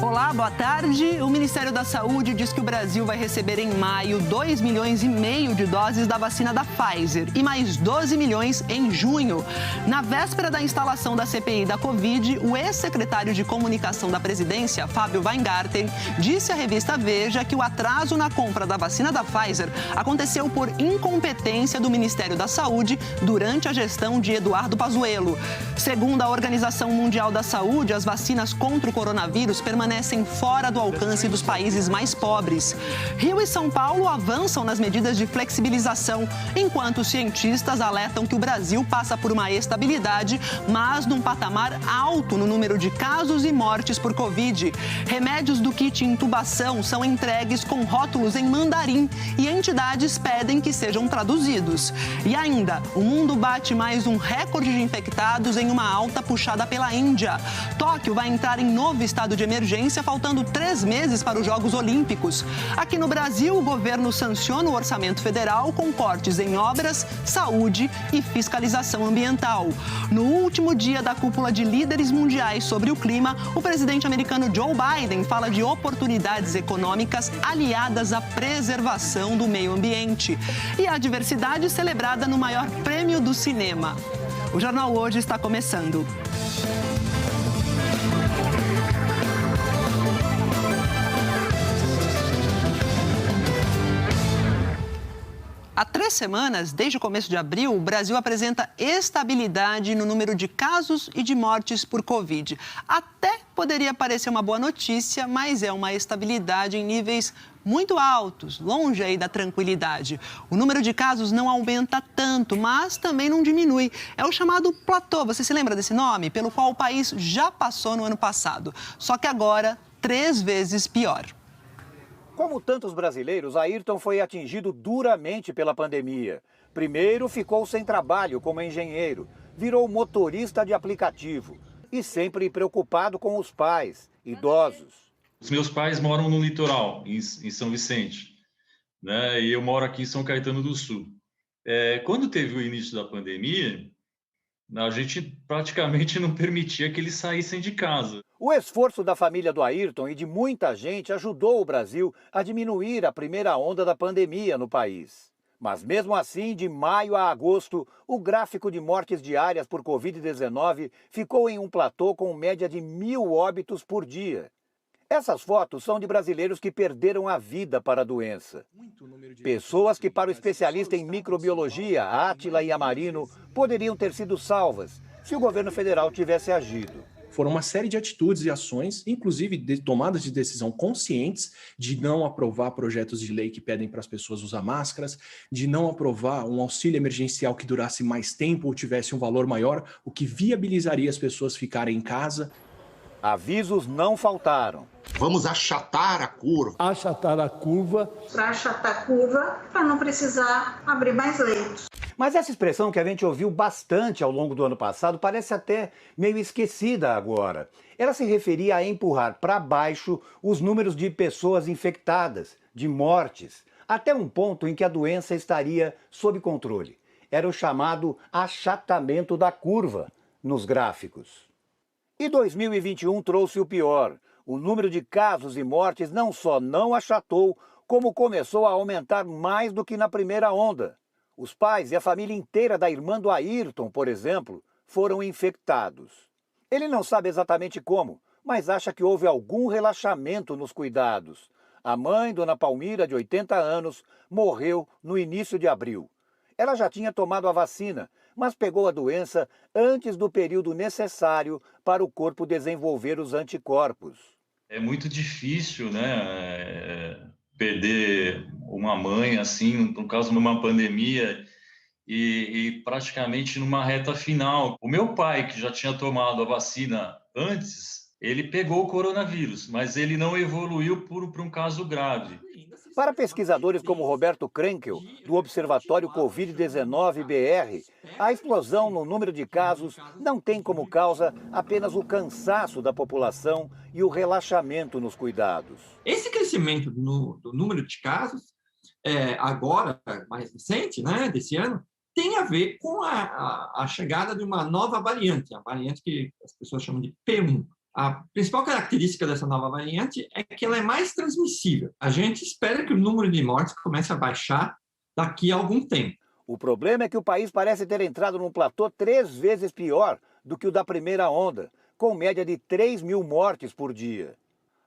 Olá, boa tarde. O Ministério da Saúde diz que o Brasil vai receber em maio 2,5 milhões de doses da vacina da Pfizer e mais 12 milhões em junho. Na véspera da instalação da CPI da Covid, o ex-secretário de Comunicação da Presidência, Fábio Weingarten, disse à revista Veja que o atraso na compra da vacina da Pfizer aconteceu por incompetência do Ministério da Saúde durante a gestão de Eduardo Pazuello. Segundo a Organização Mundial da Saúde, as vacinas contra o coronavírus permanecem fora do alcance dos países mais pobres. Rio e São Paulo avançam nas medidas de flexibilização, enquanto cientistas alertam que o Brasil passa por uma estabilidade, mas num patamar alto no número de casos e mortes por Covid. Remédios do kit intubação são entregues com rótulos em mandarim e entidades pedem que sejam traduzidos. E ainda, o mundo bate mais um recorde de infectados em uma alta puxada pela Índia. Tóquio vai entrar em novo estado de emergência, faltando 3 meses para os Jogos Olímpicos. Aqui no Brasil, o governo sanciona o orçamento federal com cortes em obras, saúde e fiscalização ambiental. No último dia da cúpula de líderes mundiais sobre o clima, o presidente americano Joe Biden fala de oportunidades econômicas aliadas à preservação do meio ambiente e a diversidade celebrada no maior prêmio do cinema. O Jornal Hoje está começando. Há 3 semanas, desde o começo de abril, o Brasil apresenta estabilidade no número de casos e de mortes por Covid. Até poderia parecer uma boa notícia, mas é uma estabilidade em níveis muito altos, longe aí da tranquilidade. O número de casos não aumenta tanto, mas também não diminui. É o chamado platô, você se lembra desse nome? Pelo qual o país já passou no ano passado. Só que agora, 3 vezes pior. Como tantos brasileiros, Ayrton foi atingido duramente pela pandemia. Primeiro ficou sem trabalho como engenheiro, virou motorista de aplicativo e sempre preocupado com os pais, idosos. Os meus pais moram no litoral, em São Vicente, né? E eu moro aqui em São Caetano do Sul. Quando teve o início da pandemia, a gente praticamente não permitia que eles saíssem de casa. O esforço da família do Ayrton e de muita gente ajudou o Brasil a diminuir a primeira onda da pandemia no país. Mas mesmo assim, de maio a agosto, o gráfico de mortes diárias por Covid-19 ficou em um platô com média de 1.000 óbitos por dia. Essas fotos são de brasileiros que perderam a vida para a doença. Pessoas que, para o especialista em microbiologia, Átila Yamarino, poderiam ter sido salvas se o governo federal tivesse agido. Foram uma série de atitudes e ações, inclusive de tomadas de decisão conscientes, de não aprovar projetos de lei que pedem para as pessoas usar máscaras, de não aprovar um auxílio emergencial que durasse mais tempo ou tivesse um valor maior, o que viabilizaria as pessoas ficarem em casa. Avisos não faltaram. Vamos achatar a curva. Achatar a curva. Para achatar a curva, para não precisar abrir mais leitos. Mas essa expressão que a gente ouviu bastante ao longo do ano passado parece até meio esquecida agora. Ela se referia a empurrar para baixo os números de pessoas infectadas, de mortes, até um ponto em que a doença estaria sob controle. Era o chamado achatamento da curva nos gráficos. E 2021 trouxe o pior. O número de casos e mortes não só não achatou, como começou a aumentar mais do que na primeira onda. Os pais e a família inteira da irmã do Ayrton, por exemplo, foram infectados. Ele não sabe exatamente como, mas acha que houve algum relaxamento nos cuidados. A mãe, Dona Palmira, de 80 anos, morreu no início de abril. Ela já tinha tomado a vacina, mas pegou a doença antes do período necessário para o corpo desenvolver os anticorpos. É muito difícil, né, perder uma mãe assim, no caso numa pandemia e praticamente numa reta final. O meu pai, que já tinha tomado a vacina antes, ele pegou o coronavírus, mas ele não evoluiu por um caso grave. Para pesquisadores como Roberto Krenkel, do Observatório Covid-19-BR, a explosão no número de casos não tem como causa apenas o cansaço da população e o relaxamento nos cuidados. Esse crescimento do número de casos, agora, mais recente, né, desse ano, tem a ver com a chegada de uma nova variante, a variante que as pessoas chamam de P1. A principal característica dessa nova variante é que ela é mais transmissível. A gente espera que o número de mortes comece a baixar daqui a algum tempo. O problema é que o país parece ter entrado num platô 3 vezes pior do que o da primeira onda, com média de 3 mil mortes por dia.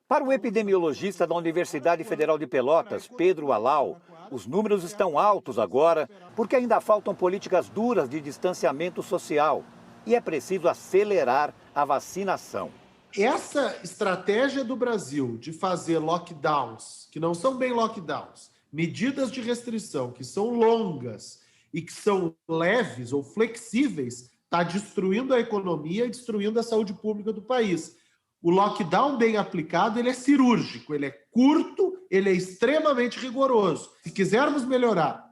Para o epidemiologista da Universidade Federal de Pelotas, Pedro Alau, os números estão altos agora porque ainda faltam políticas duras de distanciamento social e é preciso acelerar a vacinação. Essa estratégia do Brasil de fazer lockdowns, que não são bem lockdowns, medidas de restrição que são longas e que são leves ou flexíveis, está destruindo a economia e destruindo a saúde pública do país. O lockdown bem aplicado, ele é cirúrgico, ele é curto, ele é extremamente rigoroso. Se quisermos melhorar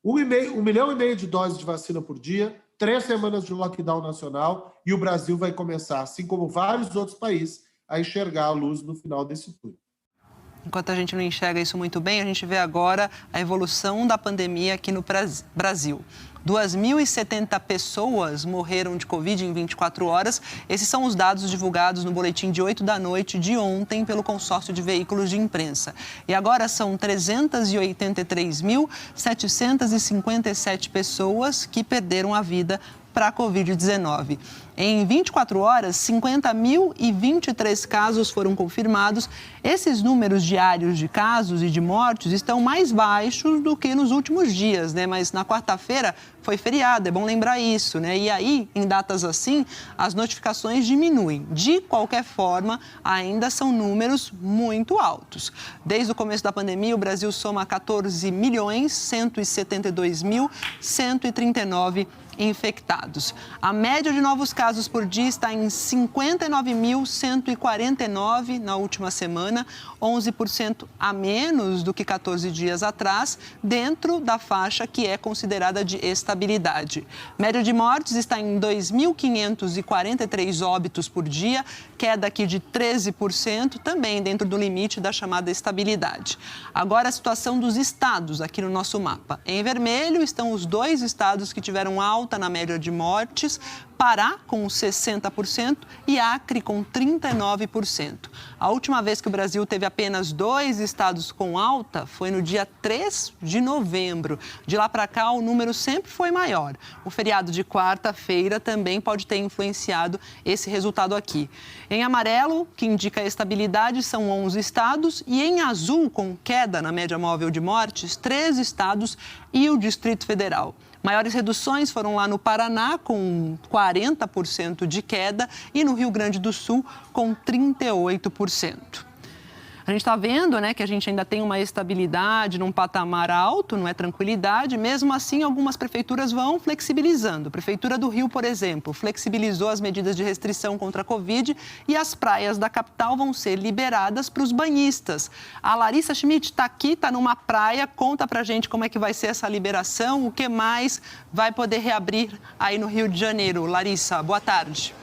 1,5 milhão de doses de vacina por dia, 3 semanas de lockdown nacional, e o Brasil vai começar, assim como vários outros países, a enxergar a luz no final desse túnel. Enquanto a gente não enxerga isso muito bem, a gente vê agora a evolução da pandemia aqui no Brasil. 2.070 pessoas morreram de Covid em 24 horas. Esses são os dados divulgados no boletim de 8 da noite de ontem pelo consórcio de veículos de imprensa. E agora são 383.757 pessoas que perderam a vida para a Covid-19. Em 24 horas, 50.023 casos foram confirmados. Esses números diários de casos e de mortes estão mais baixos do que nos últimos dias, né? Mas na quarta-feira foi feriado, é bom lembrar isso, né? E aí, em datas assim, as notificações diminuem. De qualquer forma, ainda são números muito altos. Desde o começo da pandemia, o Brasil soma 14.172.139 infectados. A média de novos casos por dia está em 59.149 na última semana, 11% a menos do que 14 dias atrás, dentro da faixa que é considerada de estabilidade. Média de mortes está em 2.543 óbitos por dia, queda aqui de 13%, também dentro do limite da chamada estabilidade. Agora a situação dos estados aqui no nosso mapa. Em vermelho estão os 2 estados que tiveram alta na média de mortes, Pará com 60% e Acre com 39%. A última vez que o Brasil teve apenas 2 estados com alta foi no dia 3 de novembro. De lá para cá, o número sempre foi maior. O feriado de quarta-feira também pode ter influenciado esse resultado aqui. Em amarelo, que indica a estabilidade, são 11 estados e em azul, com queda na média móvel de mortes, 3 estados e o Distrito Federal. Maiores reduções foram lá no Paraná, com 40% de queda, e no Rio Grande do Sul, com 38%. A gente está vendo, né, que a gente ainda tem uma estabilidade num patamar alto, não é tranquilidade. Mesmo assim, algumas prefeituras vão flexibilizando. A Prefeitura do Rio, por exemplo, flexibilizou as medidas de restrição contra a Covid e as praias da capital vão ser liberadas para os banhistas. A Larissa Schmidt está aqui, está numa praia. Conta pra gente como é que vai ser essa liberação, o que mais vai poder reabrir aí no Rio de Janeiro. Larissa, boa tarde.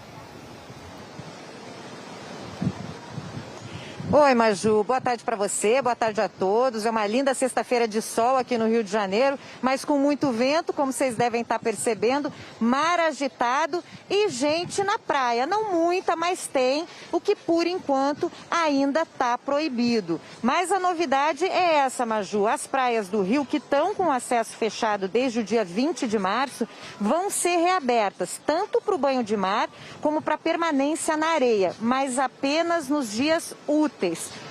Oi, Maju, boa tarde para você, boa tarde a todos. É uma linda sexta-feira de sol aqui no Rio de Janeiro, mas com muito vento, como vocês devem estar percebendo, mar agitado e gente na praia. Não muita, mas tem, o que por enquanto ainda está proibido. Mas a novidade é essa, Maju. As praias do Rio, que estão com acesso fechado desde o dia 20 de março, vão ser reabertas, tanto para o banho de mar como para permanência na areia, mas apenas nos dias úteis,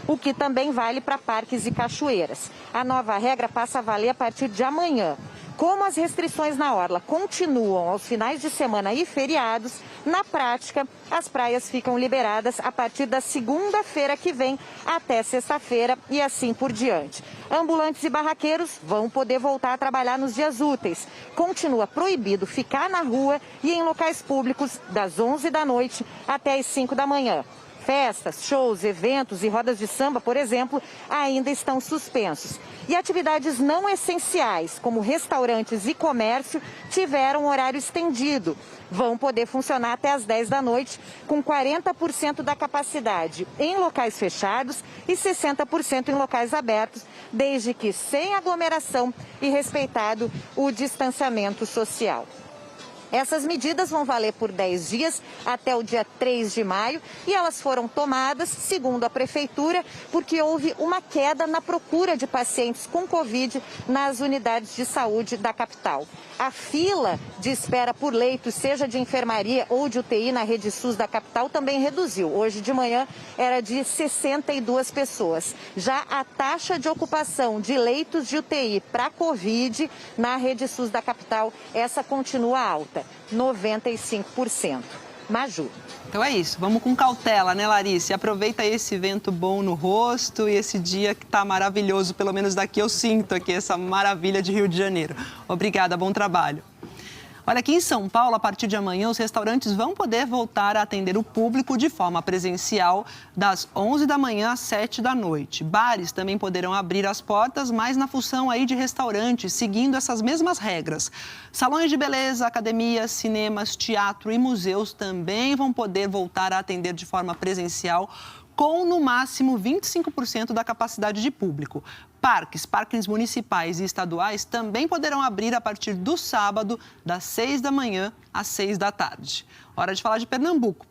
o que também vale para parques e cachoeiras. A nova regra passa a valer a partir de amanhã. Como as restrições na orla continuam aos finais de semana e feriados, na prática, as praias ficam liberadas a partir da segunda-feira que vem até sexta-feira e assim por diante. Ambulantes e barraqueiros vão poder voltar a trabalhar nos dias úteis. Continua proibido ficar na rua e em locais públicos das 11 da noite até as 5 da manhã. Festas, shows, eventos e rodas de samba, por exemplo, ainda estão suspensos. E atividades não essenciais, como restaurantes e comércio, tiveram horário estendido. Vão poder funcionar até às 10 da noite, com 40% da capacidade em locais fechados e 60% em locais abertos, desde que sem aglomeração e respeitado o distanciamento social. Essas medidas vão valer por 10 dias até o dia 3 de maio e elas foram tomadas, segundo a Prefeitura, porque houve uma queda na procura de pacientes com Covid nas unidades de saúde da capital. A fila de espera por leitos, seja de enfermaria ou de UTI na rede SUS da capital, também reduziu. Hoje de manhã era de 62 pessoas. Já a taxa de ocupação de leitos de UTI para Covid na rede SUS da capital, essa continua alta, 95%. Maju. Então é isso, vamos com cautela, né, Larissa? Aproveita esse vento bom no rosto e esse dia que tá maravilhoso, pelo menos daqui eu sinto aqui essa maravilha de Rio de Janeiro. Obrigada, bom trabalho. Olha, aqui em São Paulo, a partir de amanhã, os restaurantes vão poder voltar a atender o público de forma presencial das 11 da manhã às 7 da noite. Bares também poderão abrir as portas, mas na função aí de restaurantes, seguindo essas mesmas regras. Salões de beleza, academias, cinemas, teatro e museus também vão poder voltar a atender de forma presencial, com no máximo 25% da capacidade de público. Parques municipais e estaduais também poderão abrir a partir do sábado, das 6 da manhã às 6 da tarde. Hora de falar de Pernambuco.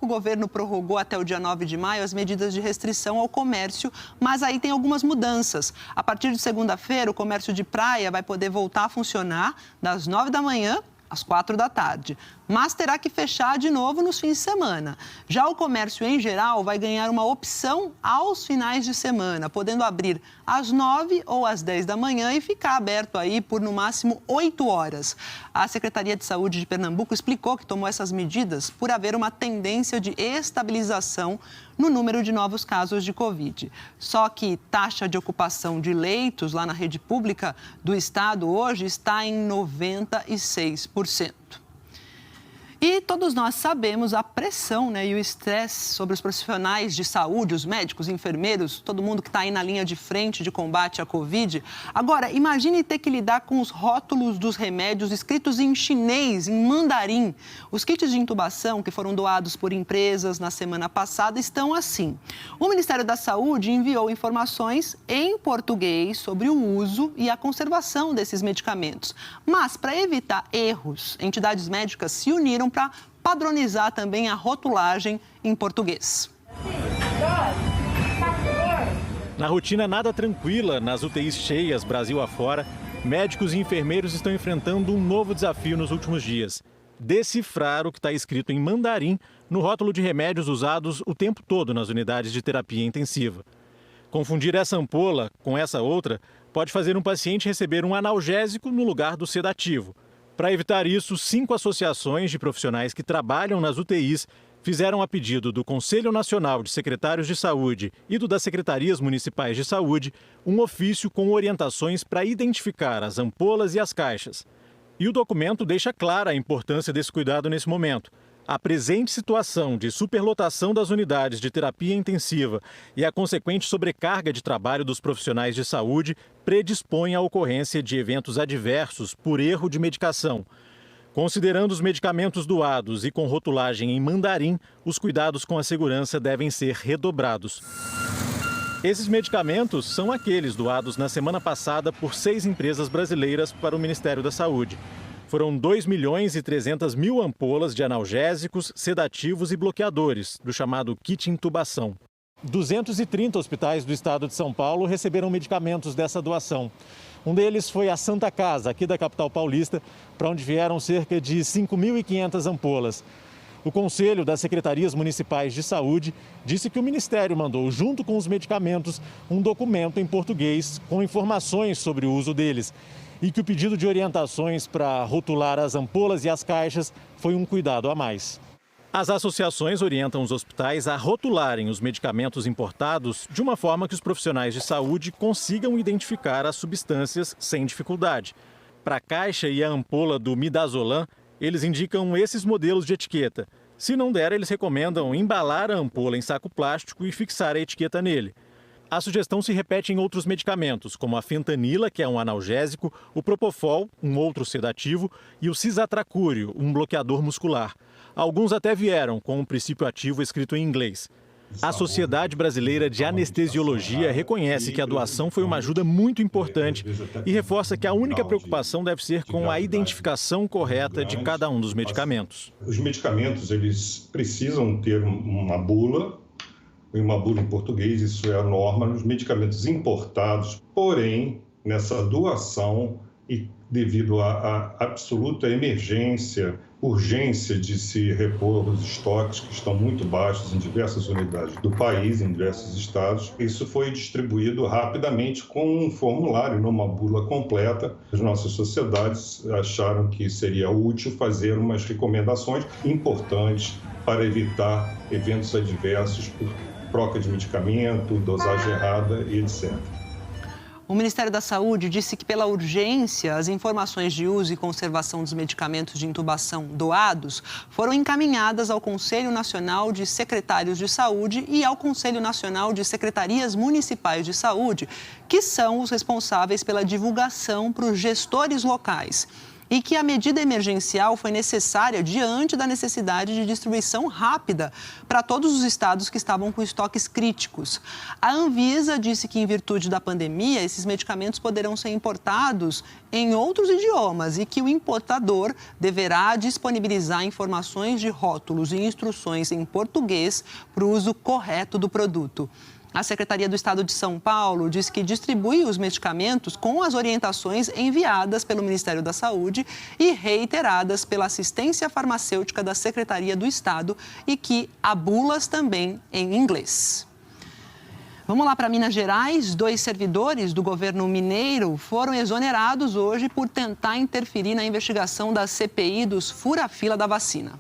O governo prorrogou até o dia 9 de maio as medidas de restrição ao comércio, mas aí tem algumas mudanças. A partir de segunda-feira, o comércio de praia vai poder voltar a funcionar das 9 da manhã às 4 da tarde, mas terá que fechar de novo nos fins de semana. Já o comércio em geral vai ganhar uma opção aos finais de semana, podendo abrir às 9 ou às 10 da manhã e ficar aberto aí por no máximo 8 horas. A Secretaria de Saúde de Pernambuco explicou que tomou essas medidas por haver uma tendência de estabilização no número de novos casos de Covid. Só que taxa de ocupação de leitos lá na rede pública do estado hoje está em 96%. E todos nós sabemos a pressão, né, e o estresse sobre os profissionais de saúde, os médicos, enfermeiros, todo mundo que está aí na linha de frente de combate à Covid. Agora, imagine ter que lidar com os rótulos dos remédios escritos em chinês, em mandarim. Os kits de intubação que foram doados por empresas na semana passada estão assim. O Ministério da Saúde enviou informações em português sobre o uso e a conservação desses medicamentos. Mas, para evitar erros, entidades médicas se uniram para padronizar também a rotulagem em português. Na rotina nada tranquila, nas UTIs cheias, Brasil afora, médicos e enfermeiros estão enfrentando um novo desafio nos últimos dias: decifrar o que está escrito em mandarim no rótulo de remédios usados o tempo todo nas unidades de terapia intensiva. Confundir essa ampola com essa outra pode fazer um paciente receber um analgésico no lugar do sedativo. Para evitar isso, 5 associações de profissionais que trabalham nas UTIs fizeram a pedido do Conselho Nacional de Secretários de Saúde e do das Secretarias Municipais de Saúde um ofício com orientações para identificar as ampolas e as caixas. E o documento deixa clara a importância desse cuidado nesse momento. A presente situação de superlotação das unidades de terapia intensiva e a consequente sobrecarga de trabalho dos profissionais de saúde predispõe à ocorrência de eventos adversos por erro de medicação. Considerando os medicamentos doados e com rotulagem em mandarim, os cuidados com a segurança devem ser redobrados. Esses medicamentos são aqueles doados na semana passada por 6 empresas brasileiras para o Ministério da Saúde. Foram 2.300.000 ampolas de analgésicos, sedativos e bloqueadores, do chamado kit intubação. 230 hospitais do estado de São Paulo receberam medicamentos dessa doação. Um deles foi a Santa Casa, aqui da capital paulista, para onde vieram cerca de 5.500 ampolas. O Conselho das Secretarias Municipais de Saúde disse que o Ministério mandou, junto com os medicamentos, um documento em português com informações sobre o uso deles e que o pedido de orientações para rotular as ampolas e as caixas foi um cuidado a mais. As associações orientam os hospitais a rotularem os medicamentos importados de uma forma que os profissionais de saúde consigam identificar as substâncias sem dificuldade. Para a caixa e a ampola do midazolam, eles indicam esses modelos de etiqueta. Se não der, eles recomendam embalar a ampola em saco plástico e fixar a etiqueta nele. A sugestão se repete em outros medicamentos, como a fentanila, que é um analgésico, o propofol, um outro sedativo, e o cisatracúrio, um bloqueador muscular. Alguns até vieram com um princípio ativo escrito em inglês. A Sociedade Brasileira de Anestesiologia reconhece que a doação foi uma ajuda muito importante e reforça que a única preocupação deve ser com a identificação correta de cada um dos medicamentos. Os medicamentos, eles precisam ter uma bula em português, isso é a norma nos medicamentos importados, porém, nessa doação e devido à absoluta urgência de se repor os estoques que estão muito baixos em diversas unidades do país, em diversos estados. Isso foi distribuído rapidamente com um formulário, numa bula completa. As nossas sociedades acharam que seria útil fazer umas recomendações importantes para evitar eventos adversos por troca de medicamento, dosagem errada e etc. O Ministério da Saúde disse que, pela urgência, as informações de uso e conservação dos medicamentos de intubação doados foram encaminhadas ao Conselho Nacional de Secretários de Saúde e ao Conselho Nacional de Secretarias Municipais de Saúde, que são os responsáveis pela divulgação para os gestores locais. E que a medida emergencial foi necessária diante da necessidade de distribuição rápida para todos os estados que estavam com estoques críticos. A Anvisa disse que, em virtude da pandemia, esses medicamentos poderão ser importados em outros idiomas e que o importador deverá disponibilizar informações de rótulos e instruções em português para o uso correto do produto. A Secretaria do Estado de São Paulo diz que distribui os medicamentos com as orientações enviadas pelo Ministério da Saúde e reiteradas pela assistência farmacêutica da Secretaria do Estado e que há bulas também em inglês. Vamos lá para Minas Gerais. 2 servidores do governo mineiro foram exonerados hoje por tentar interferir na investigação da CPI dos fura-fila da vacina.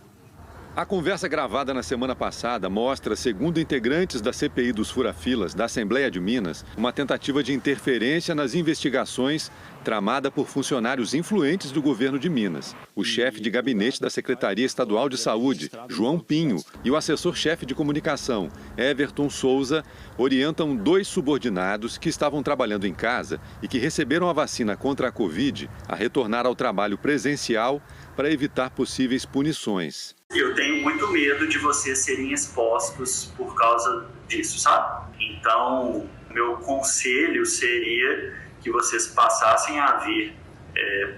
A conversa gravada na semana passada mostra, segundo integrantes da CPI dos fura-filas da Assembleia de Minas, uma tentativa de interferência nas investigações tramada por funcionários influentes do governo de Minas. O chefe de gabinete da Secretaria Estadual de Saúde, João Pinho, e o assessor-chefe de comunicação, Everton Souza, orientam 2 subordinados que estavam trabalhando em casa e que receberam a vacina contra a Covid a retornar ao trabalho presencial para evitar possíveis punições. Eu tenho muito medo de vocês serem expostos por causa disso, sabe? Então, meu conselho seria que vocês passassem a vir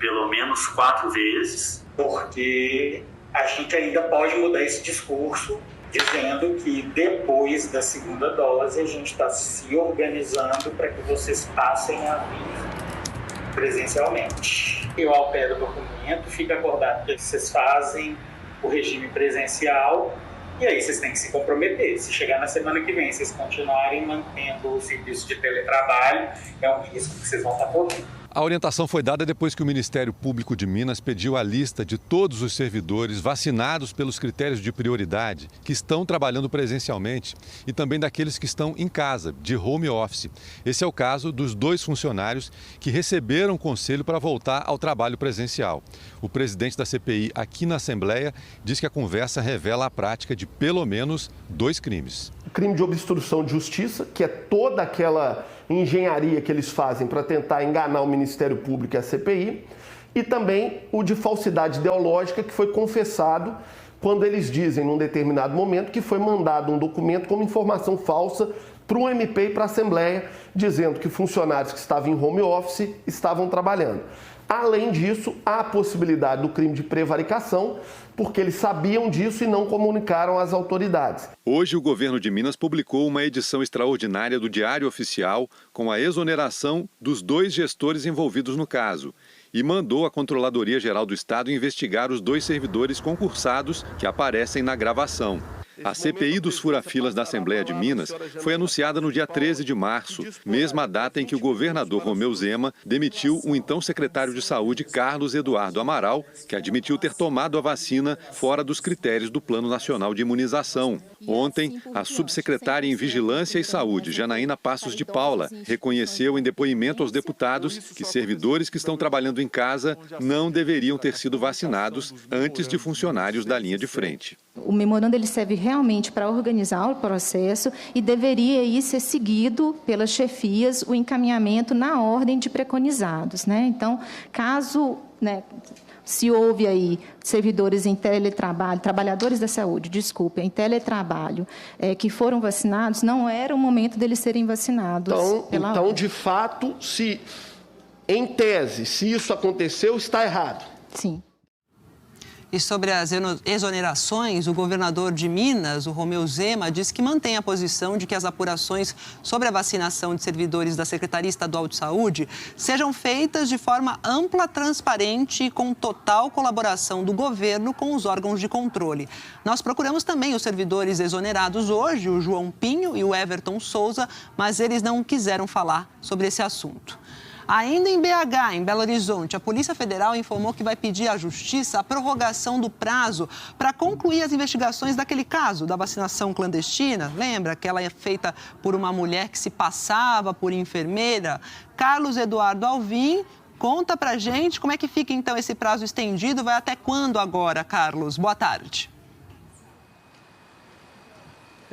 pelo menos 4 vezes, porque a gente ainda pode mudar esse discurso, dizendo que depois da 2ª dose a gente está se organizando para que vocês passem a vir presencialmente. Eu, ao pé do documento, fico acordado que vocês fazem o regime presencial e aí vocês têm que se comprometer. Se chegar na semana que vem, vocês continuarem mantendo o serviço de teletrabalho, é um risco que vocês vão estar correndo. A orientação foi dada depois que o Ministério Público de Minas pediu a lista de todos os servidores vacinados pelos critérios de prioridade que estão trabalhando presencialmente e também daqueles que estão em casa, de home office. Esse é o caso dos 2 funcionários que receberam conselho para voltar ao trabalho presencial. O presidente da CPI aqui na Assembleia diz que a conversa revela a prática de pelo menos 2 crimes. O crime de obstrução de justiça, que é toda aquela engenharia que eles fazem para tentar enganar o Ministério Público e a CPI, e também o de falsidade ideológica, que foi confessado quando eles dizem, num determinado momento, que foi mandado um documento como informação falsa para o MP e para a Assembleia, dizendo que funcionários que estavam em home office estavam trabalhando. Além disso, há a possibilidade do crime de prevaricação, porque eles sabiam disso e não comunicaram às autoridades. Hoje, o governo de Minas publicou uma edição extraordinária do Diário Oficial com a exoneração dos 2 gestores envolvidos no caso e mandou a Controladoria Geral do Estado investigar os 2 servidores concursados que aparecem na gravação. A CPI dos fura-filas da Assembleia de Minas foi anunciada no dia 13 de março, mesma data em que o governador Romeu Zema demitiu o então secretário de Saúde, Carlos Eduardo Amaral, que admitiu ter tomado a vacina fora dos critérios do Plano Nacional de Imunização. Ontem, a subsecretária em Vigilância e Saúde, Janaína Passos de Paula, reconheceu em depoimento aos deputados que servidores que estão trabalhando em casa não deveriam ter sido vacinados antes de funcionários da linha de frente. O memorando ele serve realmente para organizar o processo e deveria aí ser seguido pelas chefias o encaminhamento na ordem de preconizados, né? Então, caso se houve aí servidores em teletrabalho, trabalhadores da saúde, desculpa, em teletrabalho, que foram vacinados, não era o momento deles serem vacinados. Então, de fato, em tese, se isso aconteceu, está errado. Sim. E sobre as exonerações, o governador de Minas, o Romeu Zema, disse que mantém a posição de que as apurações sobre a vacinação de servidores da Secretaria Estadual de Saúde sejam feitas de forma ampla, transparente e com total colaboração do governo com os órgãos de controle. Nós procuramos também os servidores exonerados hoje, o João Pinho e o Everton Souza, mas eles não quiseram falar sobre esse assunto. Ainda em BH, em Belo Horizonte, a Polícia Federal informou que vai pedir à Justiça a prorrogação do prazo para concluir as investigações daquele caso da vacinação clandestina. Lembra? Aquela feita por uma mulher que se passava por enfermeira. Carlos Eduardo Alvim conta pra gente como é que fica então esse prazo estendido. Vai até quando agora, Carlos? Boa tarde.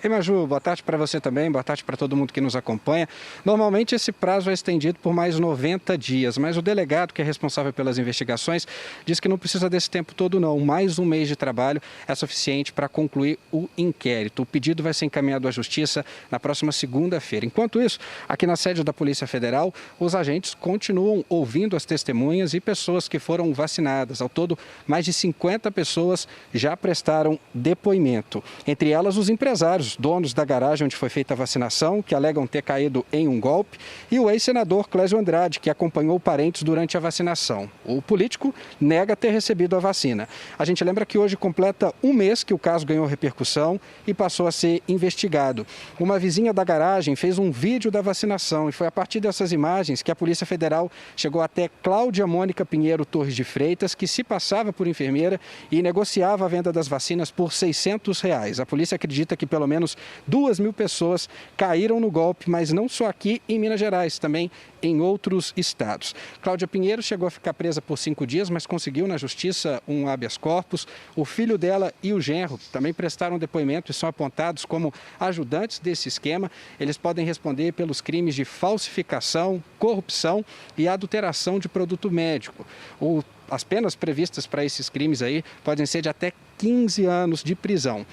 Ei, Maju, boa tarde para você também, boa tarde para todo mundo que nos acompanha. Normalmente esse prazo é estendido por mais 90 dias, mas o delegado que é responsável pelas investigações diz que não precisa desse tempo todo não. Mais um mês de trabalho é suficiente para concluir o inquérito. O pedido vai ser encaminhado à Justiça na próxima segunda-feira. Enquanto isso, aqui na sede da Polícia Federal, os agentes continuam ouvindo as testemunhas e pessoas que foram vacinadas. Ao todo, mais de 50 pessoas já prestaram depoimento. Entre elas, os empresários, donos da garagem onde foi feita a vacinação, que alegam ter caído em um golpe, e o ex-senador Clésio Andrade, que acompanhou parentes durante a vacinação. O político nega ter recebido a vacina. A gente lembra que hoje completa um mês que o caso ganhou repercussão e passou a ser investigado. Uma vizinha da garagem fez um vídeo da vacinação e foi a partir dessas imagens que a Polícia Federal chegou até Cláudia Mônica Pinheiro Torres de Freitas, que se passava por enfermeira e negociava a venda das vacinas por R$600. A polícia acredita que pelo menos 2.000 pessoas caíram no golpe, mas não só aqui em Minas Gerais, também em outros estados. Cláudia Pinheiro chegou a ficar presa por 5 dias, mas conseguiu na justiça um habeas corpus. O filho dela e o genro também prestaram depoimento e são apontados como ajudantes desse esquema. Eles podem responder pelos crimes de falsificação, corrupção e adulteração de produto médico. As penas previstas para esses crimes aí podem ser de até 15 anos de prisão.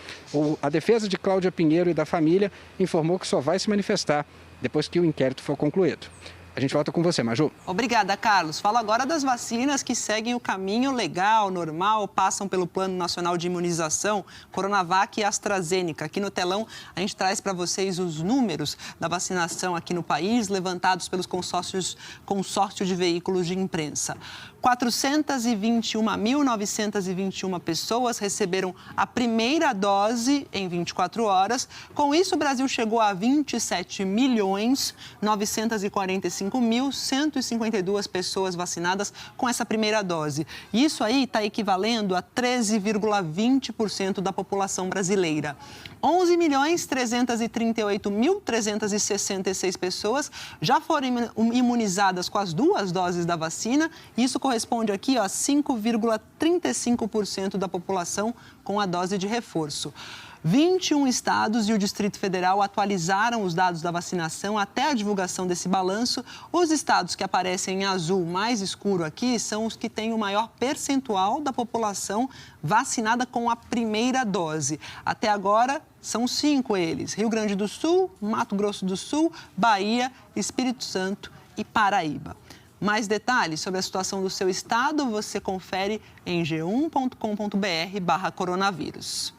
A defesa de Cláudia Pinheiro e da família informou que só vai se manifestar depois que o inquérito for concluído. A gente volta com você, Maju. Obrigada, Carlos. Fala agora das vacinas que seguem o caminho legal, normal, passam pelo Plano Nacional de Imunização, Coronavac e AstraZeneca. Aqui no telão, a gente traz para vocês os números da vacinação aqui no país, levantados pelos consórcio de veículos de imprensa. 421.921 pessoas receberam a primeira dose em 24 horas. Com isso, o Brasil chegou a 27.945.152 pessoas vacinadas com essa primeira dose. E isso aí está equivalendo a 13,20% da população brasileira. 11.338.366 pessoas já foram imunizadas com as 2 doses da vacina. Isso corresponde aqui a 5,35% da população com a dose de reforço. 21 estados e o Distrito Federal atualizaram os dados da vacinação até a divulgação desse balanço. Os estados que aparecem em azul mais escuro aqui são os que têm o maior percentual da população vacinada com a primeira dose. Até agora, são 5 eles: Rio Grande do Sul, Mato Grosso do Sul, Bahia, Espírito Santo e Paraíba. Mais detalhes sobre a situação do seu estado você confere em g1.com.br/coronavírus.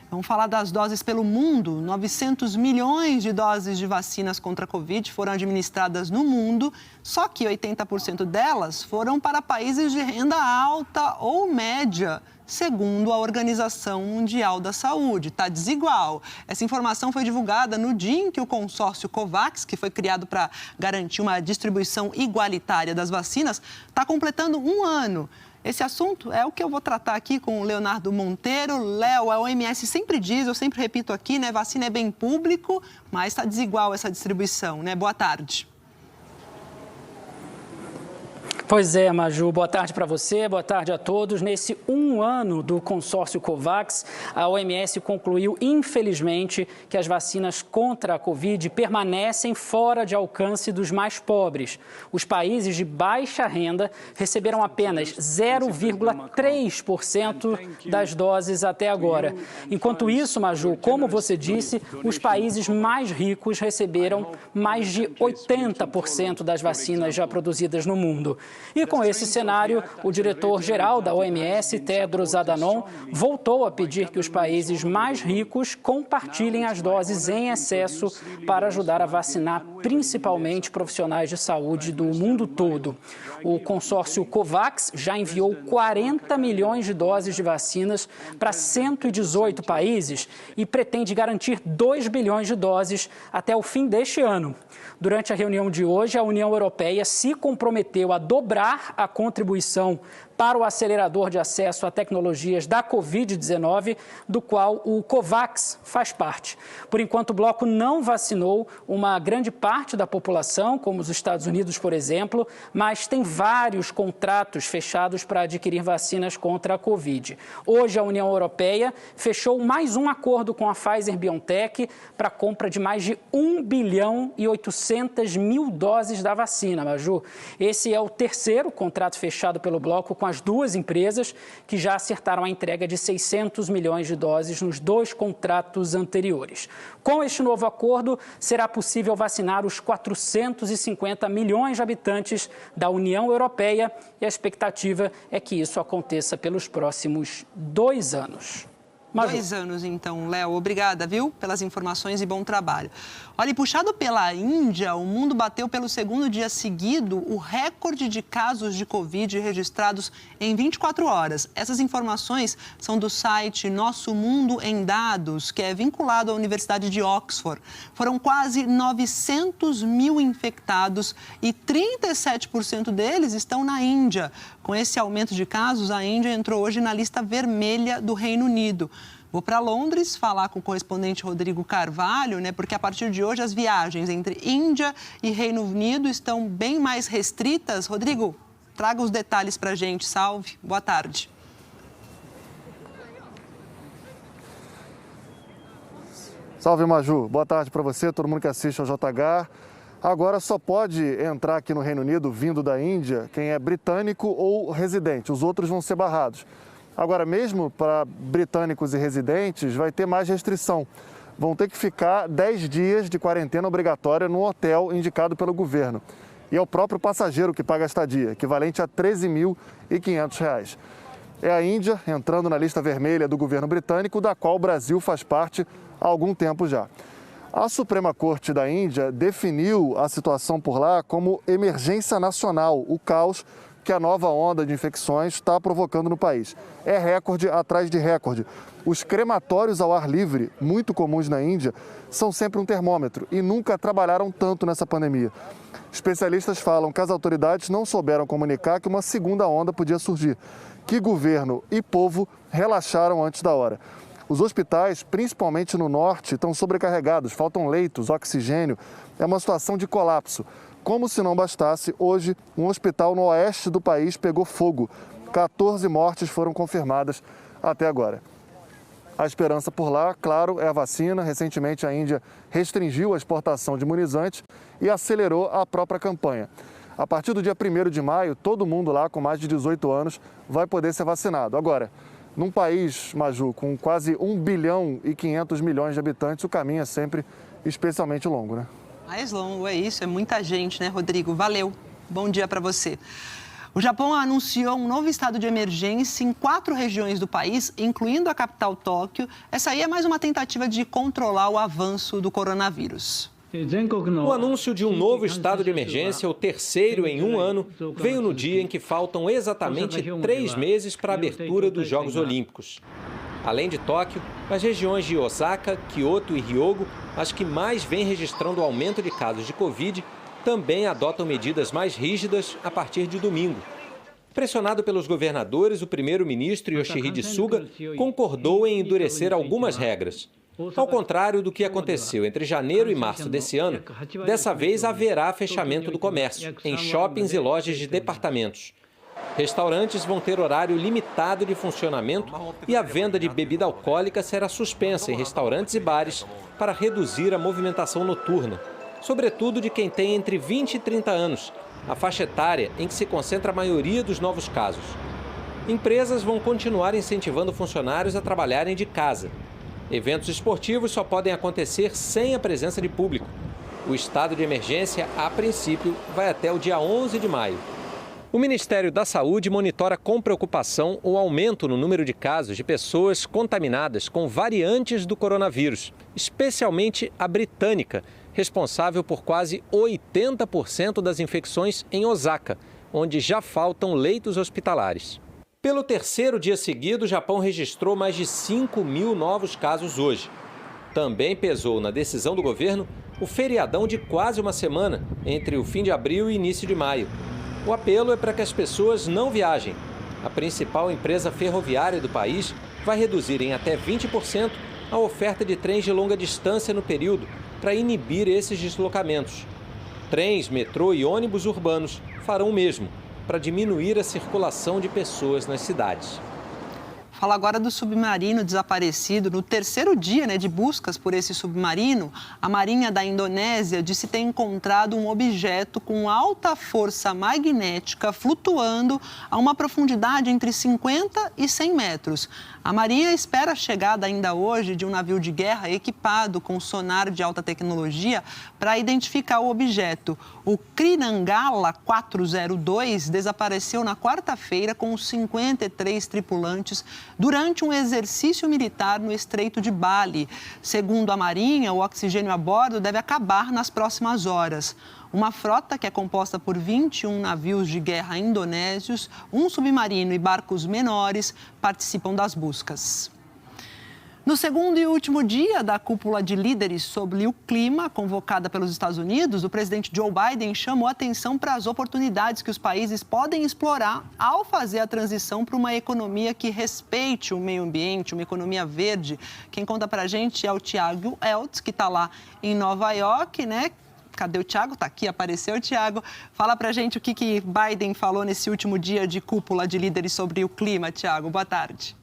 Vamos falar das doses pelo mundo. 900 milhões de doses de vacinas contra a Covid foram administradas no mundo, só que 80% delas foram para países de renda alta ou média, segundo a Organização Mundial da Saúde. Está desigual. Essa informação foi divulgada no dia em que o consórcio COVAX, que foi criado para garantir uma distribuição igualitária das vacinas, está completando 1 ano. Esse assunto é o que eu vou tratar aqui com o Leonardo Monteiro. Léo, a OMS sempre diz, eu sempre repito aqui, né? Vacina é bem público, mas está desigual essa distribuição, né? Boa tarde. Pois é, Maju, boa tarde para você, boa tarde a todos. Nesse 1 ano do consórcio COVAX, a OMS concluiu, infelizmente, que as vacinas contra a Covid permanecem fora de alcance dos mais pobres. Os países de baixa renda receberam apenas 0,3% das doses até agora. Enquanto isso, Maju, como você disse, os países mais ricos receberam mais de 80% das vacinas já produzidas no mundo. E com esse cenário, o diretor-geral da OMS, Tedros Adhanom, voltou a pedir que os países mais ricos compartilhem as doses em excesso para ajudar a vacinar principalmente profissionais de saúde do mundo todo. O consórcio COVAX já enviou 40 milhões de doses de vacinas para 118 países e pretende garantir 2 bilhões de doses até o fim deste ano. Durante a reunião de hoje, a União Europeia se comprometeu a dobrar a contribuição para o acelerador de acesso a tecnologias da Covid-19, do qual o COVAX faz parte. Por enquanto, o bloco não vacinou uma grande parte da população, como os Estados Unidos, por exemplo, mas tem vários contratos fechados para adquirir vacinas contra a Covid. Hoje, a União Europeia fechou mais um acordo com a Pfizer-BioNTech para a compra de mais de 1 bilhão e 800 mil doses da vacina, Maju. Esse é o terceiro contrato fechado pelo bloco com as duas empresas, que já acertaram a entrega de 600 milhões de doses nos 2 contratos anteriores. Com este novo acordo, será possível vacinar os 450 milhões de habitantes da União Europeia e a expectativa é que isso aconteça pelos próximos 2 anos. Maju. 2 anos, então, Léo. Obrigada, viu, pelas informações e bom trabalho. Olha, e puxado pela Índia, o mundo bateu pelo 2º dia seguido o recorde de casos de Covid registrados em 24 horas. Essas informações são do site Nosso Mundo em Dados, que é vinculado à Universidade de Oxford. Foram quase 900 mil infectados e 37% deles estão na Índia. Com esse aumento de casos, a Índia entrou hoje na lista vermelha do Reino Unido. Vou para Londres falar com o correspondente Rodrigo Carvalho, né? Porque a partir de hoje as viagens entre Índia e Reino Unido estão bem mais restritas. Rodrigo, traga os detalhes para a gente. Salve. Boa tarde. Salve, Maju. Boa tarde para você, todo mundo que assiste ao JH. Agora só pode entrar aqui no Reino Unido, vindo da Índia, quem é britânico ou residente. Os outros vão ser barrados. Agora, mesmo para britânicos e residentes, vai ter mais restrição. Vão ter que ficar 10 dias de quarentena obrigatória no hotel indicado pelo governo. E é o próprio passageiro que paga a estadia, equivalente a R$ 13.500. É a Índia entrando na lista vermelha do governo britânico, da qual o Brasil faz parte há algum tempo já. A Suprema Corte da Índia definiu a situação por lá como emergência nacional, o caos que a nova onda de infecções está provocando no país. É recorde atrás de recorde. Os crematórios ao ar livre, muito comuns na Índia, são sempre um termômetro e nunca trabalharam tanto nessa pandemia. Especialistas falam que as autoridades não souberam comunicar que uma segunda onda podia surgir, que governo e povo relaxaram antes da hora. Os hospitais, principalmente no norte, estão sobrecarregados, faltam leitos, oxigênio. É uma situação de colapso. Como se não bastasse, hoje um hospital no oeste do país pegou fogo. 14 mortes foram confirmadas até agora. A esperança por lá, claro, é a vacina. Recentemente a Índia restringiu a exportação de imunizantes e acelerou a própria campanha. A partir do dia 1º de maio, todo mundo lá com mais de 18 anos vai poder ser vacinado. Agora, num país, Maju, com quase 1 bilhão e 500 milhões de habitantes, o caminho é sempre especialmente longo, né? Mais longo, é isso. É muita gente, né, Rodrigo? Valeu. Bom dia para você. O Japão anunciou um novo estado de emergência em 4 regiões do país, incluindo a capital Tóquio. Essa aí é mais uma tentativa de controlar o avanço do coronavírus. O anúncio de um novo estado de emergência, o terceiro em 1 ano, veio no dia em que faltam exatamente 3 meses para a abertura dos Jogos Olímpicos. Além de Tóquio, as regiões de Osaka, Kyoto e Hyogo, as que mais vêm registrando aumento de casos de Covid, também adotam medidas mais rígidas a partir de domingo. Pressionado pelos governadores, o primeiro-ministro Yoshihide Suga concordou em endurecer algumas regras. Ao contrário do que aconteceu entre janeiro e março desse ano, dessa vez haverá fechamento do comércio em shoppings e lojas de departamentos. Restaurantes vão ter horário limitado de funcionamento e a venda de bebida alcoólica será suspensa em restaurantes e bares para reduzir a movimentação noturna, sobretudo de quem tem entre 20 e 30 anos, a faixa etária em que se concentra a maioria dos novos casos. Empresas vão continuar incentivando funcionários a trabalharem de casa. Eventos esportivos só podem acontecer sem a presença de público. O estado de emergência, a princípio, vai até o dia 11 de maio. O Ministério da Saúde monitora com preocupação o aumento no número de casos de pessoas contaminadas com variantes do coronavírus, especialmente a britânica, responsável por quase 80% das infecções em Osaka, onde já faltam leitos hospitalares. Pelo terceiro dia seguido, o Japão registrou mais de 5.000 novos casos hoje. Também pesou na decisão do governo o feriadão de quase uma semana entre o fim de abril e início de maio. O apelo é para que as pessoas não viajem. A principal empresa ferroviária do país vai reduzir em até 20% a oferta de trens de longa distância no período para inibir esses deslocamentos. Trens, metrô e ônibus urbanos farão o mesmo para diminuir a circulação de pessoas nas cidades. Fala agora do submarino desaparecido. No terceiro dia de buscas por esse submarino, a Marinha da Indonésia disse ter encontrado um objeto com alta força magnética flutuando a uma profundidade entre 50 e 100 metros. A Marinha espera a chegada ainda hoje de um navio de guerra equipado com sonar de alta tecnologia para identificar o objeto. O Krinangala 402 desapareceu na quarta-feira com 53 tripulantes durante um exercício militar no Estreito de Bali. Segundo a Marinha, o oxigênio a bordo deve acabar nas próximas horas. Uma frota que é composta por 21 navios de guerra indonésios, um submarino e barcos menores participam das buscas. No segundo e último dia da cúpula de líderes sobre o clima, convocada pelos Estados Unidos, o presidente Joe Biden chamou atenção para as oportunidades que os países podem explorar ao fazer a transição para uma economia que respeite o meio ambiente, uma economia verde. Quem conta para a gente é o Tiago Eltz, que está lá em Nova York, né? Cadê o Tiago? Está aqui, apareceu o Tiago. Fala para a gente o que Biden falou nesse último dia de cúpula de líderes sobre o clima, Tiago. Boa tarde.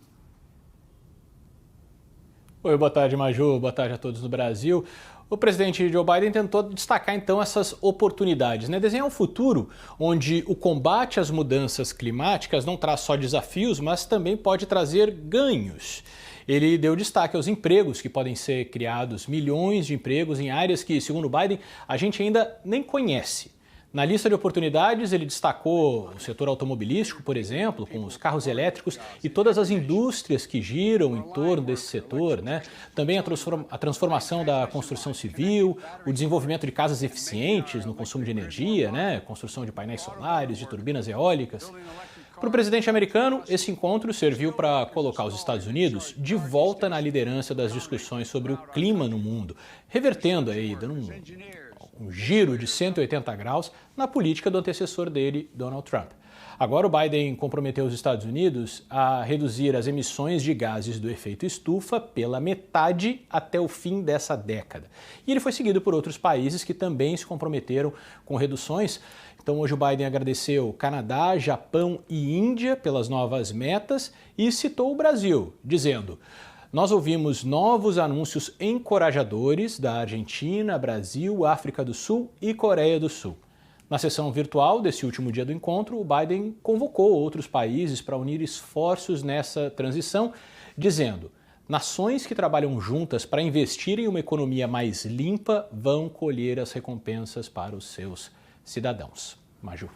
Oi, boa tarde, Maju. Boa tarde a todos do Brasil. O presidente Joe Biden tentou destacar, então, essas oportunidades, né? Desenhar um futuro onde o combate às mudanças climáticas não traz só desafios, mas também pode trazer ganhos. Ele deu destaque aos empregos que podem ser criados, milhões de empregos em áreas que, segundo Biden, a gente ainda nem conhece. Na lista de oportunidades, ele destacou o setor automobilístico, por exemplo, com os carros elétricos e todas as indústrias que giram em torno desse setor, né? Também a transformação da construção civil, o desenvolvimento de casas eficientes no consumo de energia, né? Construção de painéis solares, de turbinas eólicas. Para o presidente americano, esse encontro serviu para colocar os Estados Unidos de volta na liderança das discussões sobre o clima no mundo, revertendo aí, dando um giro de 180 graus na política do antecessor dele, Donald Trump. Agora o Biden comprometeu os Estados Unidos a reduzir as emissões de gases do efeito estufa pela metade até o fim dessa década. E ele foi seguido por outros países que também se comprometeram com reduções. Então hoje o Biden agradeceu Canadá, Japão e Índia pelas novas metas e citou o Brasil, dizendo: nós ouvimos novos anúncios encorajadores da Argentina, Brasil, África do Sul e Coreia do Sul. Na sessão virtual desse último dia do encontro, o Biden convocou outros países para unir esforços nessa transição, dizendo: nações que trabalham juntas para investir em uma economia mais limpa vão colher as recompensas para os seus cidadãos. Maju.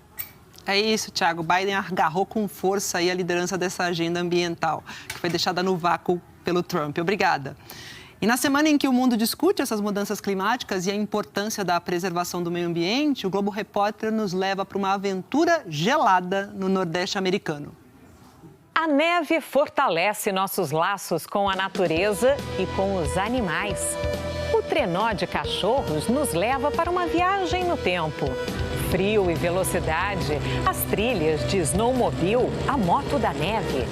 É isso, Tiago. Biden agarrou com força aí a liderança dessa agenda ambiental, que foi deixada no vácuo pelo Trump. Obrigada. E na semana em que o mundo discute essas mudanças climáticas e a importância da preservação do meio ambiente, o Globo Repórter nos leva para uma aventura gelada no Nordeste americano. A neve fortalece nossos laços com a natureza e com os animais. O trenó de cachorros nos leva para uma viagem no tempo. Frio e velocidade, as trilhas de snowmobile, a moto da neve.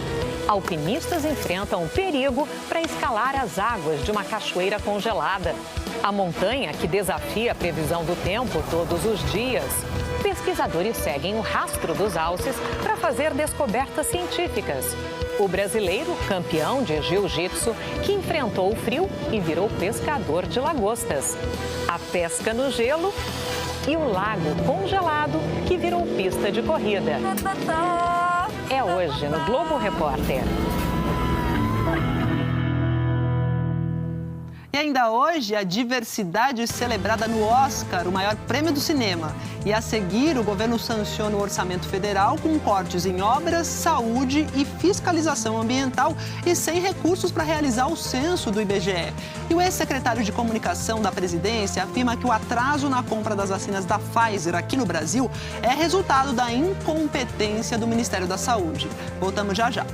Alpinistas enfrentam perigo para escalar as águas de uma cachoeira congelada. A montanha que desafia a previsão do tempo todos os dias. Pesquisadores seguem o rastro dos alces para fazer descobertas científicas. O brasileiro, campeão de jiu-jitsu, que enfrentou o frio e virou pescador de lagostas. A pesca no gelo e o lago congelado, que virou pista de corrida. É hoje no Globo Repórter. E ainda hoje, a diversidade celebrada no Oscar, o maior prêmio do cinema. E a seguir, o governo sanciona o orçamento federal com cortes em obras, saúde e fiscalização ambiental e sem recursos para realizar o censo do IBGE. E o ex-secretário de Comunicação da presidência afirma que o atraso na compra das vacinas da Pfizer aqui no Brasil é resultado da incompetência do Ministério da Saúde. Voltamos já já.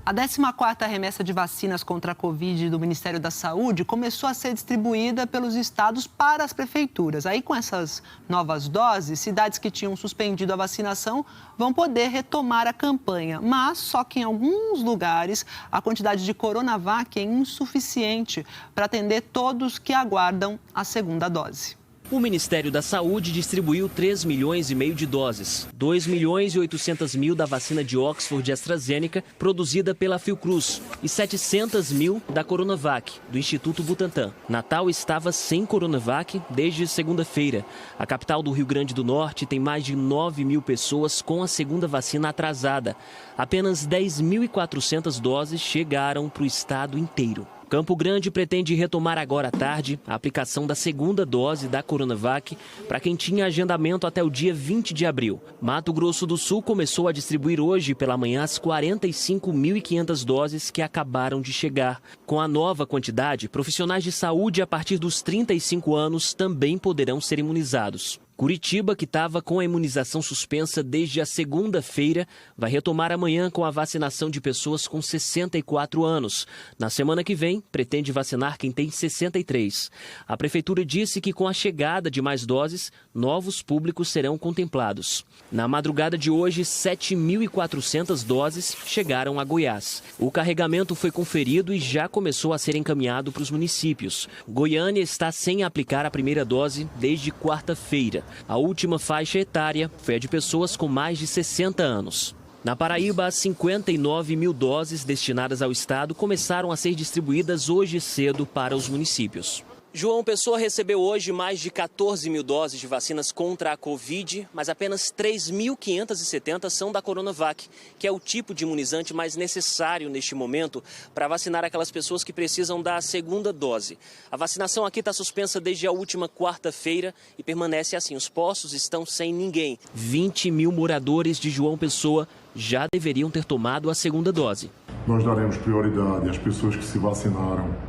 A 14ª remessa de vacinas contra a Covid do Ministério da Saúde começou a ser distribuída pelos estados para as prefeituras. Aí, com essas novas doses, cidades que tinham suspendido a vacinação vão poder retomar a campanha. Mas só que em alguns lugares a quantidade de Coronavac é insuficiente para atender todos que aguardam a segunda dose. O Ministério da Saúde distribuiu 3,5 milhões de doses, 2.800.000 da vacina de Oxford de AstraZeneca, produzida pela Fiocruz, e 700.000 da Coronavac, do Instituto Butantan. Natal estava sem Coronavac desde segunda-feira. A capital do Rio Grande do Norte tem mais de 9.000 pessoas com a segunda vacina atrasada. Apenas 10.400 doses chegaram para o estado inteiro. Campo Grande pretende retomar agora à tarde a aplicação da segunda dose da Coronavac para quem tinha agendamento até o dia 20 de abril. Mato Grosso do Sul começou a distribuir hoje pela manhã as 45.500 doses que acabaram de chegar. Com a nova quantidade, profissionais de saúde a partir dos 35 anos também poderão ser imunizados. Curitiba, que estava com a imunização suspensa desde a segunda-feira, vai retomar amanhã com a vacinação de pessoas com 64 anos. Na semana que vem, pretende vacinar quem tem 63. A prefeitura disse que com a chegada de mais doses, novos públicos serão contemplados. Na madrugada de hoje, 7.400 doses chegaram a Goiás. O carregamento foi conferido e já começou a ser encaminhado para os municípios. Goiânia está sem aplicar a primeira dose desde quarta-feira. A última faixa etária foi a de pessoas com mais de 60 anos. Na Paraíba, as 59.000 doses destinadas ao estado começaram a ser distribuídas hoje cedo para os municípios. João Pessoa recebeu hoje mais de 14.000 doses de vacinas contra a Covid, mas apenas 3.570 são da Coronavac, que é o tipo de imunizante mais necessário neste momento para vacinar aquelas pessoas que precisam da segunda dose. A vacinação aqui está suspensa desde a última quarta-feira e permanece assim. Os postos estão sem ninguém. 20.000 moradores de João Pessoa já deveriam ter tomado a segunda dose. Nós daremos prioridade às pessoas que se vacinaram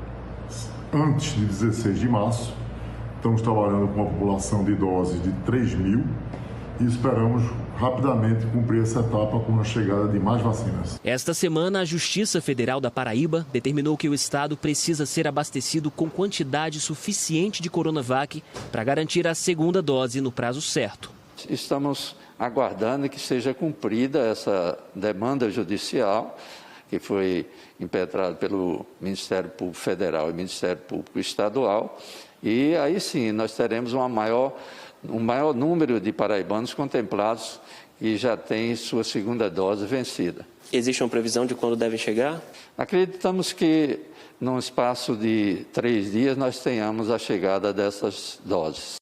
antes de 16 de março. Estamos trabalhando com uma população de doses de 3.000 e esperamos rapidamente cumprir essa etapa com a chegada de mais vacinas. Esta semana, a Justiça Federal da Paraíba determinou que o estado precisa ser abastecido com quantidade suficiente de Coronavac para garantir a segunda dose no prazo certo. Estamos aguardando que seja cumprida essa demanda judicial que foi impetrado pelo Ministério Público Federal e Ministério Público Estadual, e aí sim nós teremos um maior número de paraibanos contemplados que já têm sua segunda dose vencida. Existe uma previsão de quando devem chegar? Acreditamos que num espaço de 3 dias nós tenhamos a chegada dessas doses.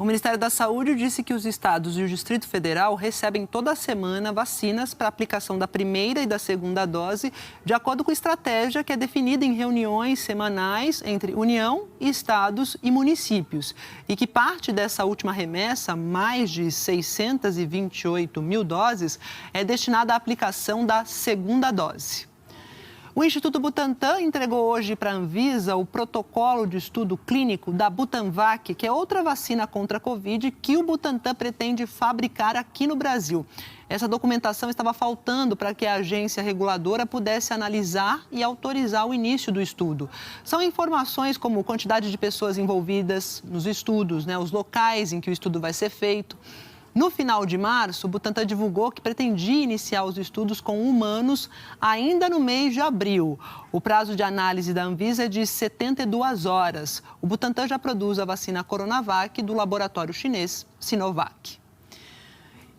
O Ministério da Saúde disse que os estados e o Distrito Federal recebem toda semana vacinas para aplicação da primeira e da segunda dose, de acordo com a estratégia que é definida em reuniões semanais entre União, estados e municípios. E que parte dessa última remessa, mais de 628.000 doses, é destinada à aplicação da segunda dose. O Instituto Butantan entregou hoje para a Anvisa o protocolo de estudo clínico da Butanvac, que é outra vacina contra a Covid que o Butantan pretende fabricar aqui no Brasil. Essa documentação estava faltando para que a agência reguladora pudesse analisar e autorizar o início do estudo. São informações como quantidade de pessoas envolvidas nos estudos, os locais em que o estudo vai ser feito. No final de março, o Butantan divulgou que pretendia iniciar os estudos com humanos ainda no mês de abril. O prazo de análise da Anvisa é de 72 horas. O Butantan já produz a vacina Coronavac do laboratório chinês Sinovac.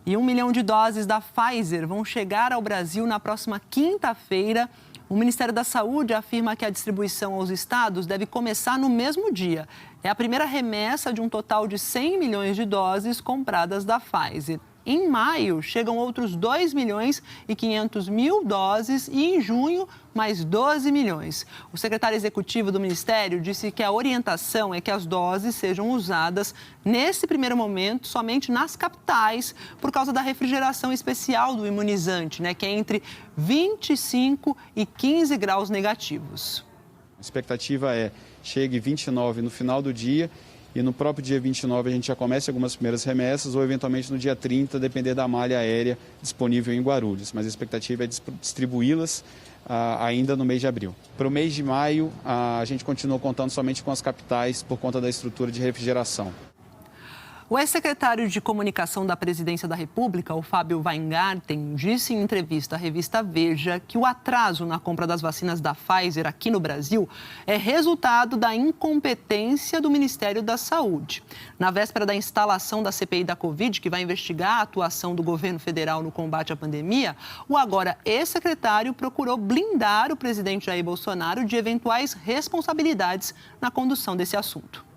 E 1 milhão de doses da Pfizer vão chegar ao Brasil na próxima quinta-feira. O Ministério da Saúde afirma que a distribuição aos estados deve começar no mesmo dia. É a primeira remessa de um total de 100 milhões de doses compradas da Pfizer. Em maio, chegam outros 2 milhões e 500 mil doses e, em junho, mais 12 milhões. O secretário executivo do Ministério disse que a orientação é que as doses sejam usadas, nesse primeiro momento, somente nas capitais, por causa da refrigeração especial do imunizante, que é entre 25 e 15 graus negativos. A expectativa é chegue 29 no final do dia e no próprio dia 29 a gente já comece algumas primeiras remessas ou eventualmente no dia 30, depender da malha aérea disponível em Guarulhos. Mas a expectativa é distribuí-las ainda no mês de abril. Para o mês de maio, a gente continua contando somente com as capitais por conta da estrutura de refrigeração. O ex-secretário de Comunicação da Presidência da República, o Fábio Weingarten, disse em entrevista à revista Veja que o atraso na compra das vacinas da Pfizer aqui no Brasil é resultado da incompetência do Ministério da Saúde. Na véspera da instalação da CPI da Covid, que vai investigar a atuação do governo federal no combate à pandemia, o agora ex-secretário procurou blindar o presidente Jair Bolsonaro de eventuais responsabilidades na condução desse assunto.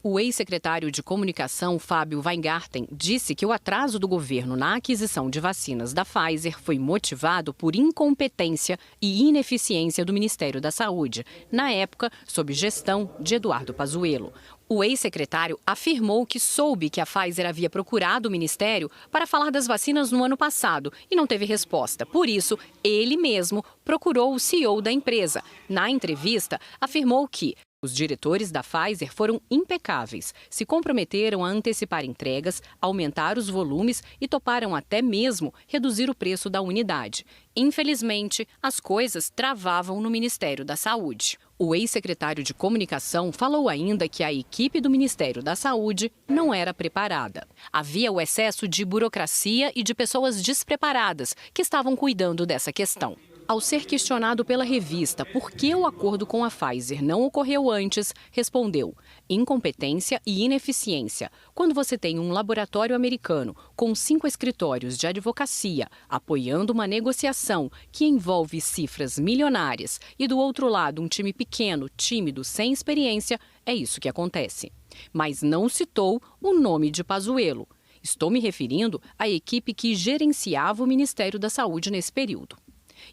O ex-secretário de Comunicação, Fábio Weingarten, disse que o atraso do governo na aquisição de vacinas da Pfizer foi motivado por incompetência e ineficiência do Ministério da Saúde, na época, sob gestão de Eduardo Pazuello. O ex-secretário afirmou que soube que a Pfizer havia procurado o Ministério para falar das vacinas no ano passado e não teve resposta. Por isso, ele mesmo procurou o CEO da empresa. Na entrevista, afirmou que os diretores da Pfizer foram impecáveis, se comprometeram a antecipar entregas, aumentar os volumes e toparam até mesmo reduzir o preço da unidade. Infelizmente, as coisas travavam no Ministério da Saúde. O ex-secretário de Comunicação falou ainda que a equipe do Ministério da Saúde não era preparada. Havia o excesso de burocracia e de pessoas despreparadas que estavam cuidando dessa questão. Ao ser questionado pela revista por que o acordo com a Pfizer não ocorreu antes, respondeu: incompetência e ineficiência. Quando você tem um laboratório americano com 5 escritórios de advocacia apoiando uma negociação que envolve cifras milionárias e do outro lado um time pequeno, tímido, sem experiência, é isso que acontece. Mas não citou o nome de Pazuello. Estou me referindo à equipe que gerenciava o Ministério da Saúde nesse período.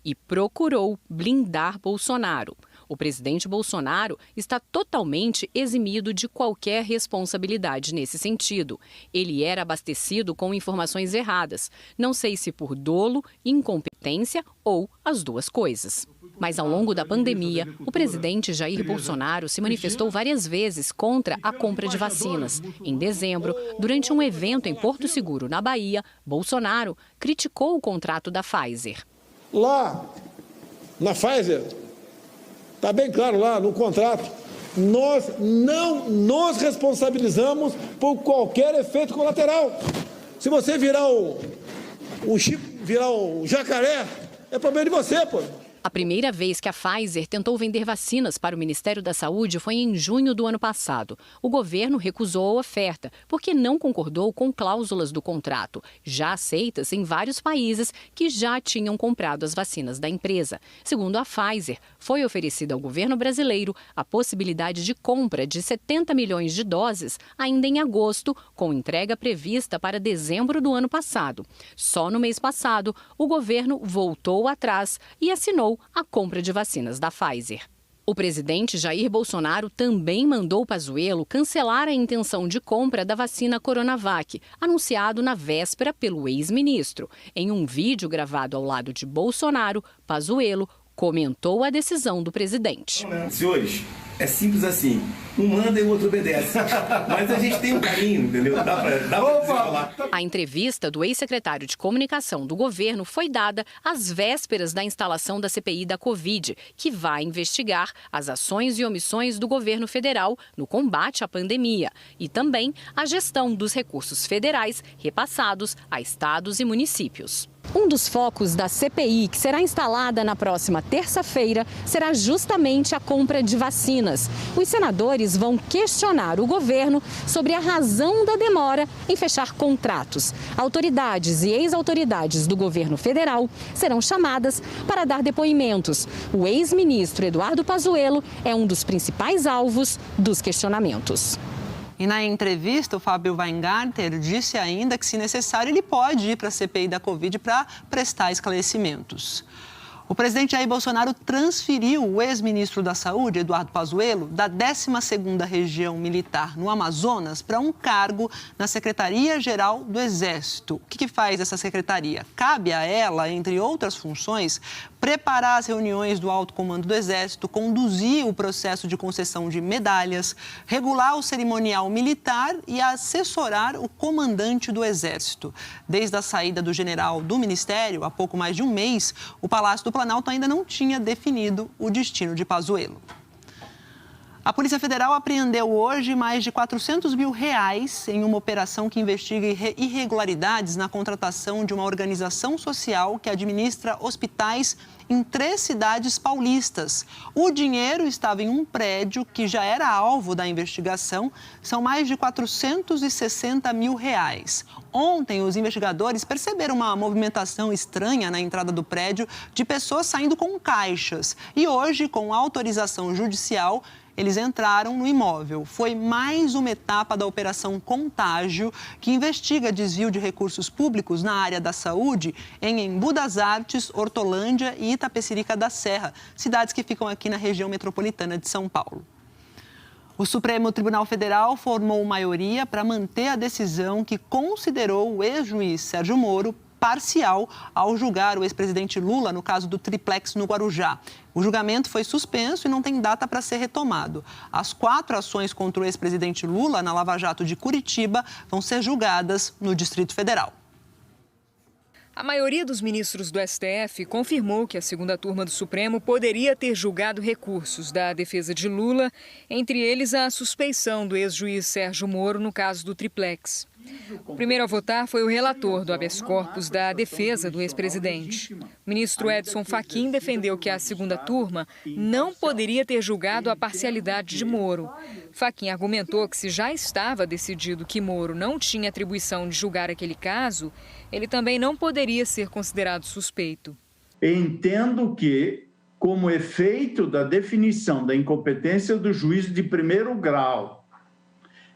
E procurou blindar Bolsonaro. O presidente Bolsonaro está totalmente eximido de qualquer responsabilidade nesse sentido. Ele era abastecido com informações erradas. Não sei se por dolo, incompetência ou as duas coisas. Mas ao longo da pandemia, o presidente Jair Bolsonaro se manifestou várias vezes contra a compra de vacinas. Em dezembro, durante um evento em Porto Seguro, na Bahia, Bolsonaro criticou o contrato da Pfizer. Lá na Pfizer, está bem claro lá no contrato, nós não nos responsabilizamos por qualquer efeito colateral. Se você virar um jacaré, é problema de você, pô. A primeira vez que a Pfizer tentou vender vacinas para o Ministério da Saúde foi em junho do ano passado. O governo recusou a oferta porque não concordou com cláusulas do contrato, já aceitas em vários países que já tinham comprado as vacinas da empresa. Segundo a Pfizer, foi oferecida ao governo brasileiro a possibilidade de compra de 70 milhões de doses ainda em agosto, com entrega prevista para dezembro do ano passado. Só no mês passado, o governo voltou atrás e assinou a compra de vacinas da Pfizer. O presidente Jair Bolsonaro também mandou Pazuello cancelar a intenção de compra da vacina Coronavac, anunciado na véspera pelo ex-ministro. Em um vídeo gravado ao lado de Bolsonaro, Pazuello comentou a decisão do presidente. Senhores, é simples assim. Um manda e o outro obedece. Mas a gente tem um carinho, entendeu? Dá pra falar. A entrevista do ex-secretário de Comunicação do governo foi dada às vésperas da instalação da CPI da Covid, que vai investigar as ações e omissões do governo federal no combate à pandemia e também a gestão dos recursos federais repassados a estados e municípios. Um dos focos da CPI, que será instalada na próxima terça-feira, será justamente a compra de vacinas. Os senadores vão questionar o governo sobre a razão da demora em fechar contratos. Autoridades e ex-autoridades do governo federal serão chamadas para dar depoimentos. O ex-ministro Eduardo Pazuello é um dos principais alvos dos questionamentos. E na entrevista, o Fábio Weingarten disse ainda que, se necessário, ele pode ir para a CPI da Covid para prestar esclarecimentos. O presidente Jair Bolsonaro transferiu o ex-ministro da Saúde, Eduardo Pazuello, da 12ª Região Militar no Amazonas para um cargo na Secretaria-Geral do Exército. O que faz essa secretaria? Cabe a ela, entre outras funções, preparar as reuniões do alto comando do Exército, conduzir o processo de concessão de medalhas, regular o cerimonial militar e assessorar o comandante do Exército. Desde a saída do general do Ministério, há pouco mais de um mês, o Palácio do Planalto ainda não tinha definido o destino de Pazuello. A Polícia Federal apreendeu hoje mais de R$400 mil em uma operação que investiga irregularidades na contratação de uma organização social que administra hospitais em 3 cidades paulistas. O dinheiro estava em um prédio que já era alvo da investigação. São mais de R$460 mil. Ontem, os investigadores perceberam uma movimentação estranha na entrada do prédio de pessoas saindo com caixas. E hoje, com autorização judicial, eles entraram no imóvel. Foi mais uma etapa da Operação Contágio, que investiga desvio de recursos públicos na área da saúde em Embu das Artes, Hortolândia e Itapecerica da Serra, cidades que ficam aqui na região metropolitana de São Paulo. O Supremo Tribunal Federal formou maioria para manter a decisão que considerou o ex-juiz Sérgio Moro parcial ao julgar o ex-presidente Lula no caso do triplex no Guarujá. O julgamento foi suspenso e não tem data para ser retomado. As 4 ações contra o ex-presidente Lula na Lava Jato de Curitiba vão ser julgadas no Distrito Federal. A maioria dos ministros do STF confirmou que a segunda turma do Supremo poderia ter julgado recursos da defesa de Lula, entre eles a suspeição do ex-juiz Sérgio Moro no caso do triplex. O primeiro a votar foi o relator do habeas corpus da defesa do ex-presidente. O ministro Edson Fachin defendeu que a segunda turma não poderia ter julgado a parcialidade de Moro. Fachin argumentou que, se já estava decidido que Moro não tinha atribuição de julgar aquele caso, ele também não poderia ser considerado suspeito. Entendo que, como efeito da definição da incompetência do juiz de primeiro grau,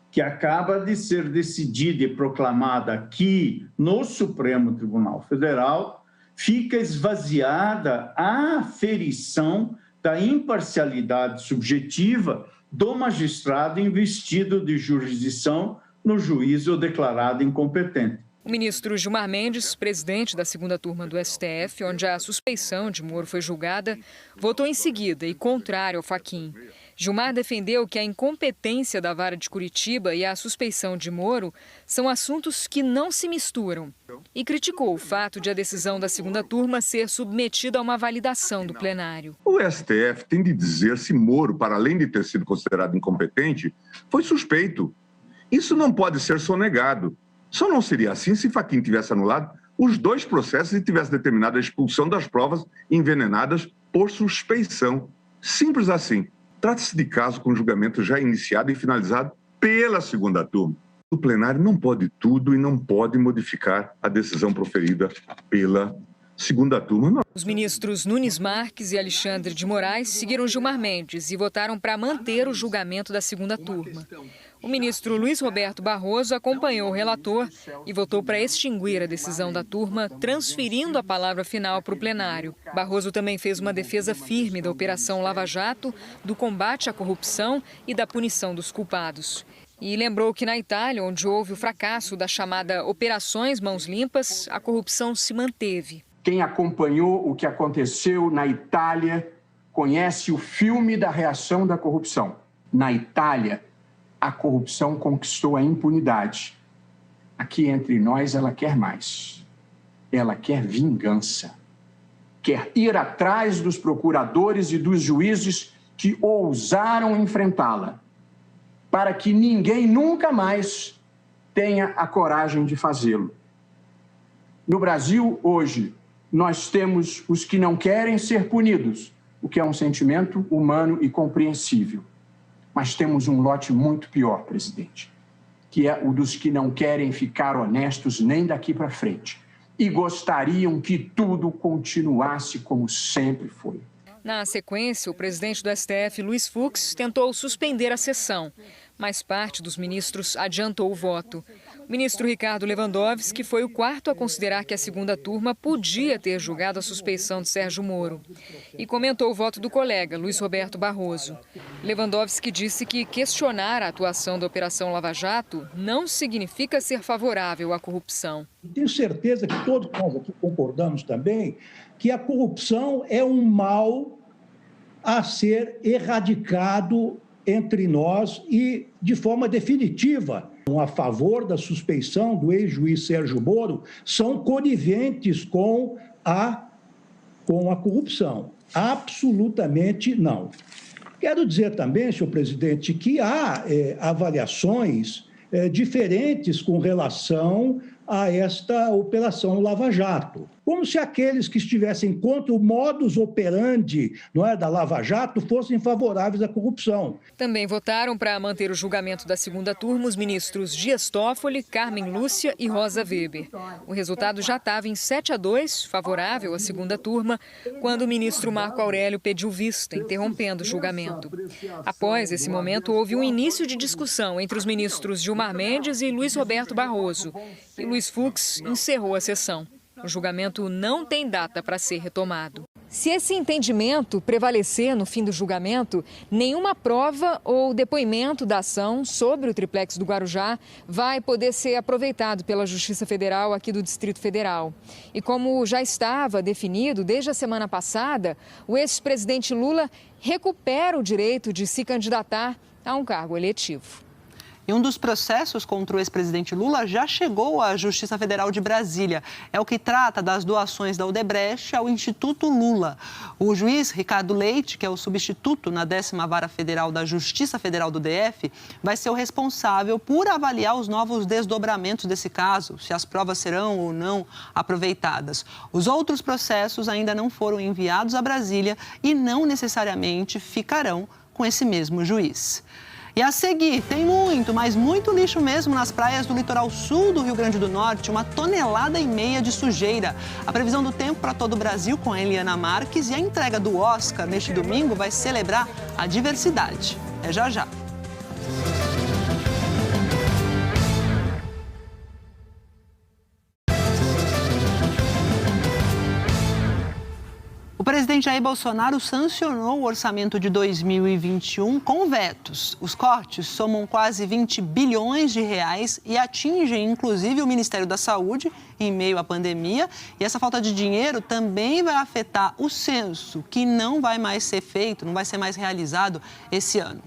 que acaba de ser decidida e proclamada aqui no Supremo Tribunal Federal, fica esvaziada a aferição da imparcialidade subjetiva do magistrado investido de jurisdição no juízo declarado incompetente. O ministro Gilmar Mendes, presidente da segunda turma do STF, onde a suspeição de Moro foi julgada, votou em seguida e contrário ao Fachin. Gilmar defendeu que a incompetência da Vara de Curitiba e a suspeição de Moro são assuntos que não se misturam e criticou o fato de a decisão da segunda turma ser submetida a uma validação do plenário. O STF tem de dizer se Moro, para além de ter sido considerado incompetente, foi suspeito. Isso não pode ser sonegado. Só não seria assim se Fachin tivesse anulado os 2 processos e tivesse determinado a expulsão das provas envenenadas por suspeição. Simples assim. Trata-se de caso com julgamento já iniciado e finalizado pela segunda turma. O plenário não pode tudo e não pode modificar a decisão proferida pela segunda turma. Não. Os ministros Nunes Marques e Alexandre de Moraes seguiram Gilmar Mendes e votaram para manter o julgamento da segunda turma. O ministro Luiz Roberto Barroso acompanhou o relator e votou para extinguir a decisão da turma, transferindo a palavra final para o plenário. Barroso também fez uma defesa firme da Operação Lava Jato, do combate à corrupção e da punição dos culpados. E lembrou que na Itália, onde houve o fracasso da chamada Operações Mãos Limpas, a corrupção se manteve. Quem acompanhou o que aconteceu na Itália conhece o filme da reação da corrupção. Na Itália, a corrupção conquistou a impunidade. Aqui entre nós, ela quer mais. Ela quer vingança. Quer ir atrás dos procuradores e dos juízes que ousaram enfrentá-la, para que ninguém nunca mais tenha a coragem de fazê-lo. No Brasil, hoje, nós temos os que não querem ser punidos, o que é um sentimento humano e compreensível. Mas temos um lote muito pior, presidente, que é o dos que não querem ficar honestos nem daqui para frente e gostariam que tudo continuasse como sempre foi. Na sequência, o presidente do STF, Luiz Fux, tentou suspender a sessão, mas parte dos ministros adiantou o voto. O ministro Ricardo Lewandowski foi o quarto a considerar que a segunda turma podia ter julgado a suspeição de Sérgio Moro e comentou o voto do colega, Luiz Roberto Barroso. Lewandowski disse que questionar a atuação da Operação Lava Jato não significa ser favorável à corrupção. Tenho certeza que todos nós aqui concordamos também que a corrupção é um mal a ser erradicado entre nós e de forma definitiva. A favor da suspeição do ex-juiz Sérgio Moro são coniventes com a corrupção. Absolutamente não. Quero dizer também, senhor presidente, que há avaliações diferentes com relação a esta Operação Lava Jato. Como se aqueles que estivessem contra o modus operandi, não é, da Lava Jato fossem favoráveis à corrupção. Também votaram para manter o julgamento da segunda turma os ministros Dias Toffoli, Carmen Lúcia e Rosa Weber. O resultado já estava em 7-2, favorável à segunda turma, quando o ministro Marco Aurélio pediu vista, interrompendo o julgamento. Após esse momento, houve um início de discussão entre os ministros Gilmar Mendes e Luiz Roberto Barroso. E Luiz Fux encerrou a sessão. O julgamento não tem data para ser retomado. Se esse entendimento prevalecer no fim do julgamento, nenhuma prova ou depoimento da ação sobre o triplex do Guarujá vai poder ser aproveitado pela Justiça Federal aqui do Distrito Federal. E como já estava definido desde a semana passada, o ex-presidente Lula recupera o direito de se candidatar a um cargo eletivo. E um dos processos contra o ex-presidente Lula já chegou à Justiça Federal de Brasília. É o que trata das doações da Odebrecht ao Instituto Lula. O juiz Ricardo Leite, que é o substituto na 10ª Vara Federal da Justiça Federal do DF, vai ser o responsável por avaliar os novos desdobramentos desse caso, se as provas serão ou não aproveitadas. Os outros processos ainda não foram enviados a Brasília e não necessariamente ficarão com esse mesmo juiz. E a seguir, tem muito, mas muito lixo mesmo nas praias do litoral sul do Rio Grande do Norte, 1,5 toneladas de sujeira. A previsão do tempo para todo o Brasil com a Eliana Marques e a entrega do Oscar neste domingo vai celebrar a diversidade. É já já. O presidente Jair Bolsonaro sancionou o orçamento de 2021 com vetos. Os cortes somam quase 20 bilhões de reais e atingem, inclusive, o Ministério da Saúde em meio à pandemia. E essa falta de dinheiro também vai afetar o censo, que não vai mais ser feito, não vai ser mais realizado esse ano.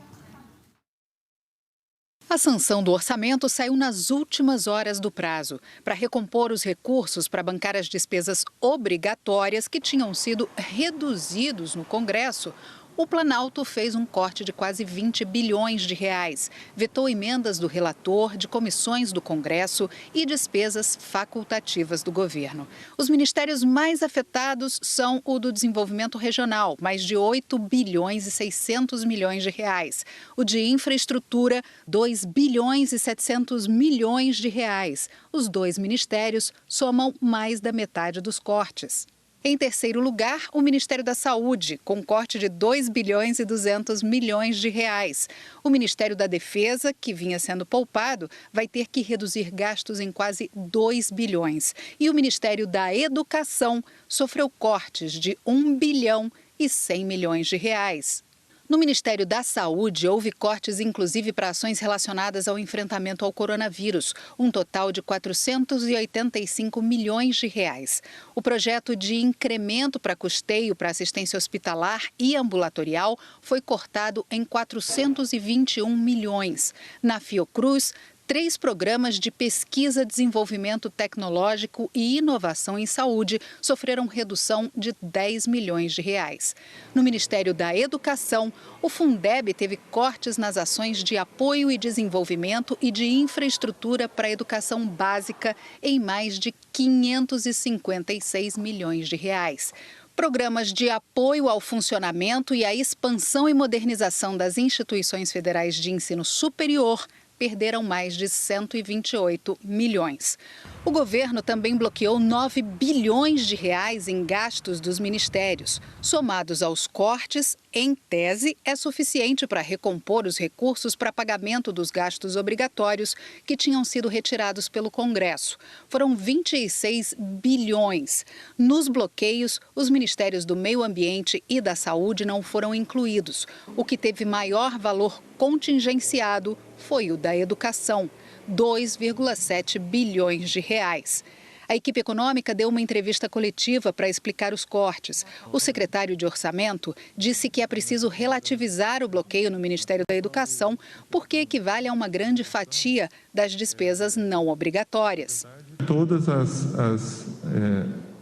A sanção do orçamento saiu nas últimas horas do prazo para recompor os recursos para bancar as despesas obrigatórias que tinham sido reduzidos no Congresso. O Planalto fez um corte de quase 20 bilhões de reais, vetou emendas do relator, de comissões do Congresso e despesas facultativas do governo. Os ministérios mais afetados são o do Desenvolvimento Regional, mais de 8 bilhões e 600 milhões de reais. O de Infraestrutura, 2 bilhões e 700 milhões de reais. Os dois ministérios somam mais da metade dos cortes. Em terceiro lugar, o Ministério da Saúde, com corte de 2 bilhões e 200 milhões de reais. O Ministério da Defesa, que vinha sendo poupado, vai ter que reduzir gastos em quase 2 bilhões. E o Ministério da Educação sofreu cortes de 1 bilhão e 100 milhões de reais. No Ministério da Saúde, houve cortes inclusive para ações relacionadas ao enfrentamento ao coronavírus, um total de 485 milhões de reais. O projeto de incremento para custeio para assistência hospitalar e ambulatorial foi cortado em 421 milhões. Na Fiocruz, 3 programas de pesquisa, desenvolvimento tecnológico e inovação em saúde sofreram redução de 10 milhões de reais. No Ministério da Educação, o Fundeb teve cortes nas ações de apoio e desenvolvimento e de infraestrutura para a educação básica em mais de 556 milhões de reais. Programas de apoio ao funcionamento e à expansão e modernização das instituições federais de ensino superior perderam mais de 128 milhões. O governo também bloqueou 9 bilhões de reais em gastos dos ministérios. Somados aos cortes, em tese, é suficiente para recompor os recursos para pagamento dos gastos obrigatórios que tinham sido retirados pelo Congresso. Foram 26 bilhões. Nos bloqueios, os ministérios do Meio Ambiente e da Saúde não foram incluídos. O que teve maior valor contingenciado foi o da Educação, 2,7 bilhões de reais. A equipe econômica deu uma entrevista coletiva para explicar os cortes. O secretário de Orçamento disse que é preciso relativizar o bloqueio no Ministério da Educação, porque equivale a uma grande fatia das despesas não obrigatórias. Todas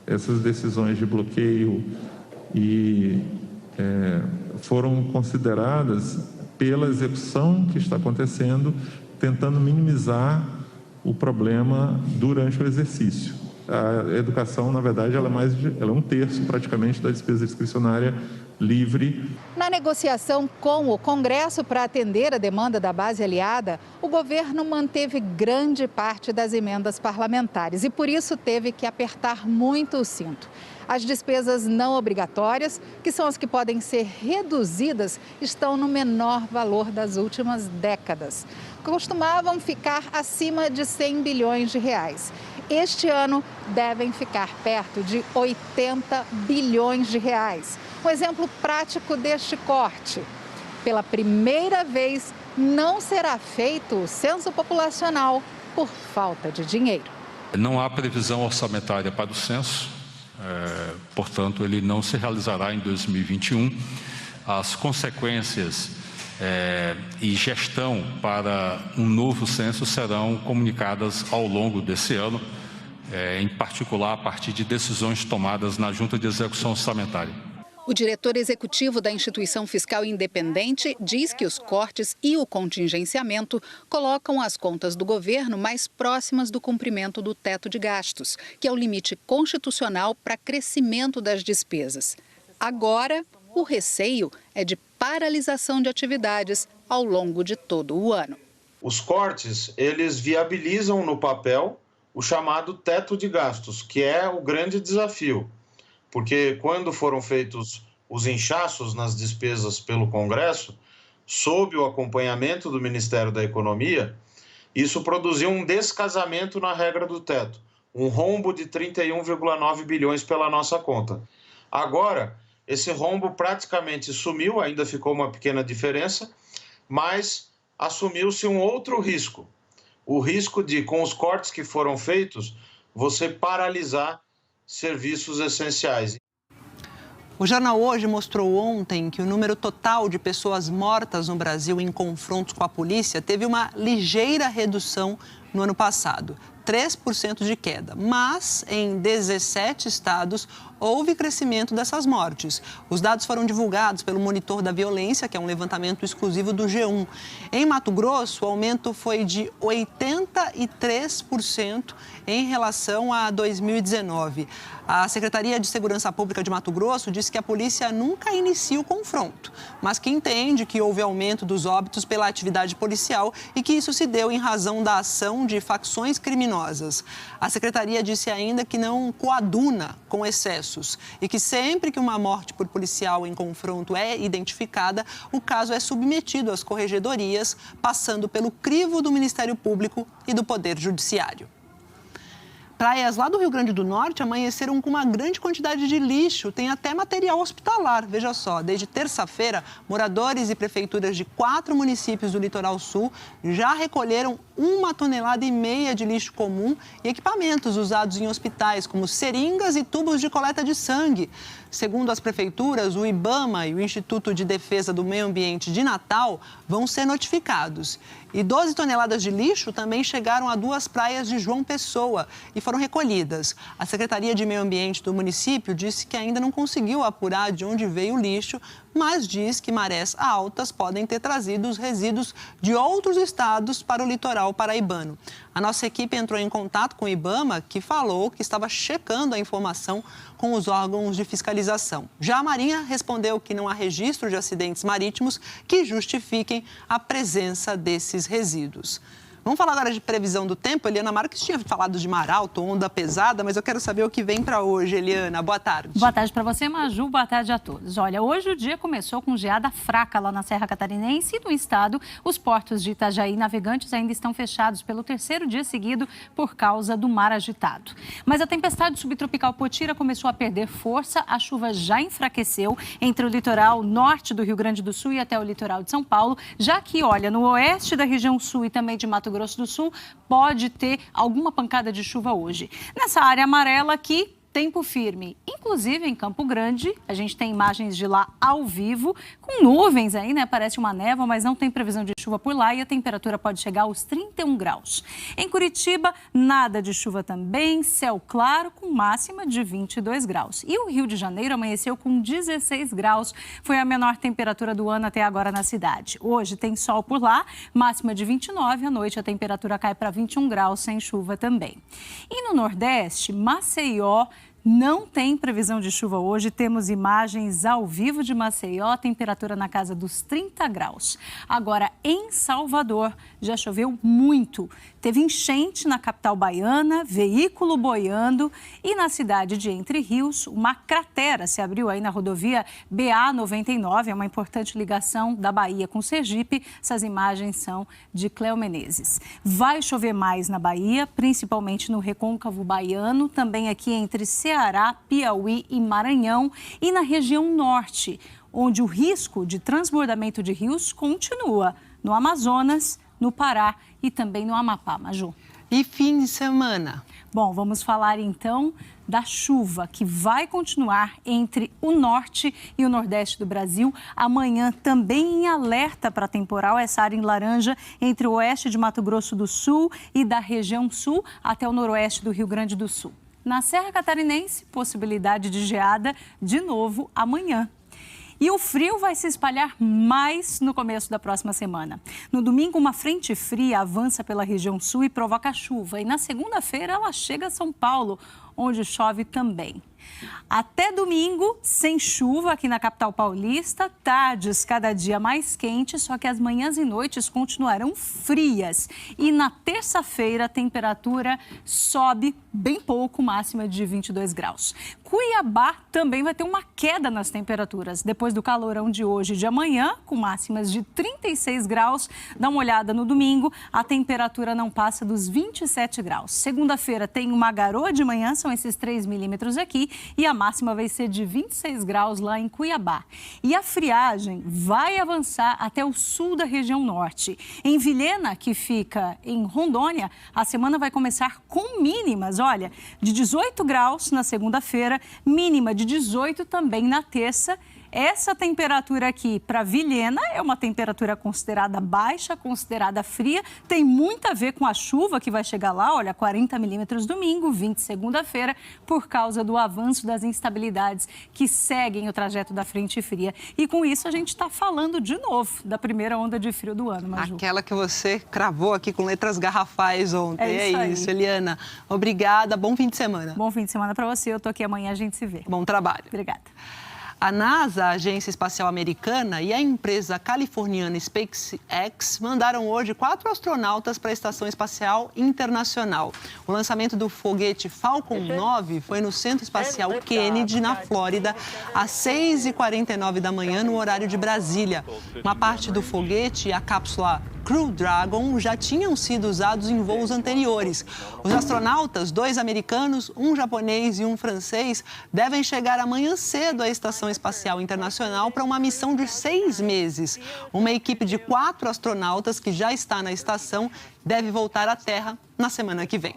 essas decisões de bloqueio foram consideradas pela execução que está acontecendo, tentando minimizar o problema durante o exercício. A educação, na verdade, ela é um terço praticamente da despesa discricionária livre. Na negociação com o Congresso para atender a demanda da base aliada, o governo manteve grande parte das emendas parlamentares e, por isso, teve que apertar muito o cinto. As despesas não obrigatórias, que são as que podem ser reduzidas, estão no menor valor das últimas décadas. Costumavam ficar acima de 100 bilhões de reais. Este ano devem ficar perto de 80 bilhões de reais. Um exemplo prático deste corte. Pela primeira vez, não será feito o censo populacional por falta de dinheiro. Não há previsão orçamentária para o censo. Portanto, ele não se realizará em 2021. As consequências e gestão para um novo censo serão comunicadas ao longo desse ano, em particular a partir de decisões tomadas na Junta de Execução Orçamentária. O diretor executivo da Instituição Fiscal Independente diz que os cortes e o contingenciamento colocam as contas do governo mais próximas do cumprimento do teto de gastos, que é o limite constitucional para crescimento das despesas. Agora, o receio é de paralisação de atividades ao longo de todo o ano. Os cortes, eles viabilizam no papel o chamado teto de gastos, que é o grande desafio. Porque quando foram feitos os inchaços nas despesas pelo Congresso, sob o acompanhamento do Ministério da Economia, isso produziu um descasamento na regra do teto, um rombo de 31,9 bilhões pela nossa conta. Agora, esse rombo praticamente sumiu, ainda ficou uma pequena diferença, mas assumiu-se um outro risco. O risco de, com os cortes que foram feitos, você paralisar serviços essenciais. O Jornal Hoje mostrou ontem que o número total de pessoas mortas no Brasil em confrontos com a polícia teve uma ligeira redução no ano passado, 3% de queda, mas em 17 estados houve crescimento dessas mortes. Os dados foram divulgados pelo Monitor da Violência, que é um levantamento exclusivo do G1. Em Mato Grosso, o aumento foi de 83% em relação a 2019. A Secretaria de Segurança Pública de Mato Grosso disse que a polícia nunca inicia o confronto, mas que entende que houve aumento dos óbitos pela atividade policial e que isso se deu em razão da ação de facções criminosas. A Secretaria disse ainda que não coaduna com excessos e que sempre que uma morte por policial em confronto é identificada, o caso é submetido às corregedorias, passando pelo crivo do Ministério Público e do Poder Judiciário. Praias lá do Rio Grande do Norte amanheceram com uma grande quantidade de lixo, tem até material hospitalar. Veja só, desde terça-feira, moradores e prefeituras de 4 municípios do Litoral Sul já recolheram 1,5 toneladas de lixo comum e equipamentos usados em hospitais, como seringas e tubos de coleta de sangue. Segundo as prefeituras, o IBAMA e o Instituto de Defesa do Meio Ambiente de Natal vão ser notificados. E 12 toneladas de lixo também chegaram a 2 praias de João Pessoa e foram recolhidas. A Secretaria de Meio Ambiente do município disse que ainda não conseguiu apurar de onde veio o lixo, mas diz que marés altas podem ter trazido os resíduos de outros estados para o litoral paraibano. A nossa equipe entrou em contato com o IBAMA, que falou que estava checando a informação com os órgãos de fiscalização. Já a Marinha respondeu que não há registro de acidentes marítimos que justifiquem a presença desses resíduos. Vamos falar agora de previsão do tempo. Eliana Marques tinha falado de mar alto, onda pesada, mas eu quero saber o que vem para hoje, Eliana. Boa tarde. Boa tarde para você, Maju. Boa tarde a todos. Olha, hoje o dia começou com geada fraca lá na Serra Catarinense e no estado. Os portos de Itajaí e Navegantes ainda estão fechados pelo 3º dia seguido por causa do mar agitado. Mas a tempestade subtropical Potira começou a perder força. A chuva já enfraqueceu entre o litoral norte do Rio Grande do Sul e até o litoral de São Paulo, já que, olha, no oeste da região sul e também de Mato Grosso do Sul, pode ter alguma pancada de chuva hoje. Nessa área amarela aqui, tempo firme, inclusive em Campo Grande, a gente tem imagens de lá ao vivo, com nuvens aí, né? Parece uma névoa, mas não tem previsão de chuva por lá e a temperatura pode chegar aos 31 graus. Em Curitiba, nada de chuva também, céu claro com máxima de 22 graus. E o Rio de Janeiro amanheceu com 16 graus, foi a menor temperatura do ano até agora na cidade. Hoje tem sol por lá, máxima de 29, à noite a temperatura cai para 21 graus, sem chuva também. E no Nordeste, Maceió, não tem previsão de chuva hoje, temos imagens ao vivo de Maceió, temperatura na casa dos 30 graus. Agora, em Salvador, já choveu muito. Teve enchente na capital baiana, veículo boiando e na cidade de Entre Rios, uma cratera se abriu aí na rodovia BA-99, é uma importante ligação da Bahia com Sergipe. Essas imagens são de Cléo Menezes. Vai chover mais na Bahia, principalmente no recôncavo baiano, também aqui entre Ceará, Piauí e Maranhão e na região norte, onde o risco de transbordamento de rios continua, no Amazonas, no Pará e também no Amapá, Maju. E fim de semana? Bom, vamos falar então da chuva que vai continuar entre o norte e o nordeste do Brasil. Amanhã também em alerta para temporal, essa área em laranja entre o oeste de Mato Grosso do Sul e da região sul até o noroeste do Rio Grande do Sul. Na Serra Catarinense, possibilidade de geada de novo amanhã. E o frio vai se espalhar mais no começo da próxima semana. No domingo, uma frente fria avança pela região sul e provoca chuva. E na segunda-feira, ela chega a São Paulo, onde chove também. Até domingo, sem chuva aqui na capital paulista, tardes cada dia mais quentes, só que as manhãs e noites continuarão frias. E na terça-feira, a temperatura sobe bem pouco, máxima de 22 graus. Cuiabá também vai ter uma queda nas temperaturas, depois do calorão de hoje e de amanhã, com máximas de 36 graus. Dá uma olhada no domingo, a temperatura não passa dos 27 graus. Segunda-feira tem uma garoa de manhã, são esses 3 milímetros aqui, e a máxima vai ser de 26 graus lá em Cuiabá. E a friagem vai avançar até o sul da região norte. Em Vilhena, que fica em Rondônia, a semana vai começar com mínimas, olha, de 18 graus na segunda-feira, mínima de 18 também na terça. Essa temperatura aqui para Vilhena é uma temperatura considerada baixa, considerada fria. Tem muito a ver com a chuva que vai chegar lá, olha, 40 milímetros domingo, 20 segunda-feira, por causa do avanço das instabilidades que seguem o trajeto da frente fria. E com isso a gente está falando de novo da primeira onda de frio do ano, Maju. Aquela que você cravou aqui com letras garrafais ontem. É isso, Eliana. Obrigada, bom fim de semana. Bom fim de semana para você, eu tô aqui amanhã, a gente se vê. Bom trabalho. Obrigada. A NASA, a Agência Espacial Americana, e a empresa californiana SpaceX mandaram hoje 4 astronautas para a Estação Espacial Internacional. O lançamento do foguete Falcon 9 foi no Centro Espacial Kennedy, na Flórida, às 6h49 da manhã, no horário de Brasília. Uma parte do foguete, a cápsula Crew Dragon já tinham sido usados em voos anteriores. Os astronautas, 2 americanos, 1 japonês e 1 francês, devem chegar amanhã cedo à Estação Espacial Internacional para uma missão de 6 meses. Uma equipe de 4 astronautas que já está na estação deve voltar à Terra na semana que vem.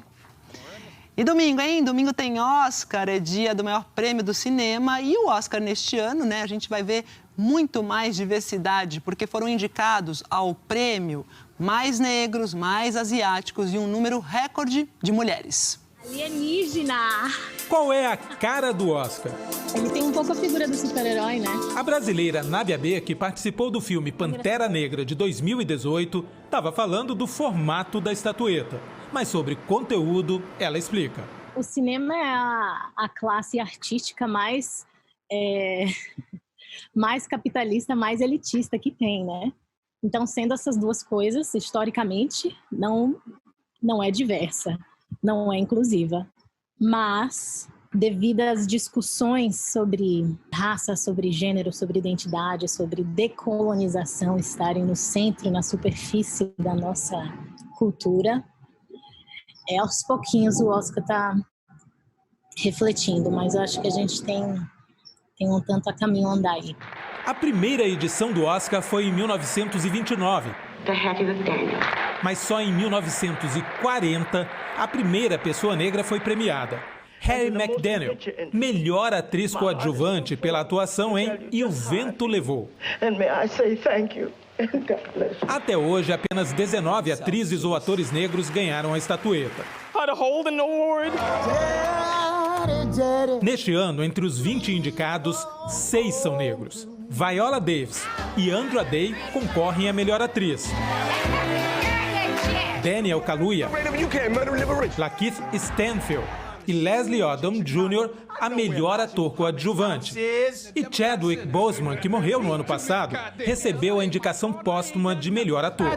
E domingo, hein? Domingo tem Oscar, é dia do maior prêmio do cinema. E o Oscar neste ano, né? A gente vai ver muito mais diversidade, porque foram indicados ao prêmio mais negros, mais asiáticos e um número recorde de mulheres. Alienígena! Qual é a cara do Oscar? Ele tem um pouco a figura do super-herói, né? A brasileira Nábia B, que participou do filme Pantera Negra de 2018, estava falando do formato da estatueta. Mas sobre conteúdo, ela explica. O cinema é a classe artística mais capitalista, mais elitista que tem, né? Então, sendo essas duas coisas, historicamente, não é diversa, não é inclusiva. Mas, devido às discussões sobre raça, sobre gênero, sobre identidade, sobre decolonização estarem no centro, na superfície da nossa cultura, aos pouquinhos o Oscar está refletindo, mas eu acho que a gente tem um tanto a caminho a andar aí. A primeira edição do Oscar foi em 1929. Mas só em 1940, a primeira pessoa negra foi premiada. Hattie McDaniel, melhor atriz coadjuvante pela atuação em E o Vento Levou. Até hoje, apenas 19 atrizes ou atores negros ganharam a estatueta. Neste ano, entre os 20 indicados, 6 são negros. Viola Davis e Andra Day concorrem a melhor atriz. Daniel Kaluuya, Lakeith Stanfield e Leslie Odom Jr. a melhor ator coadjuvante. E Chadwick Boseman, que morreu no ano passado, recebeu a indicação póstuma de melhor ator.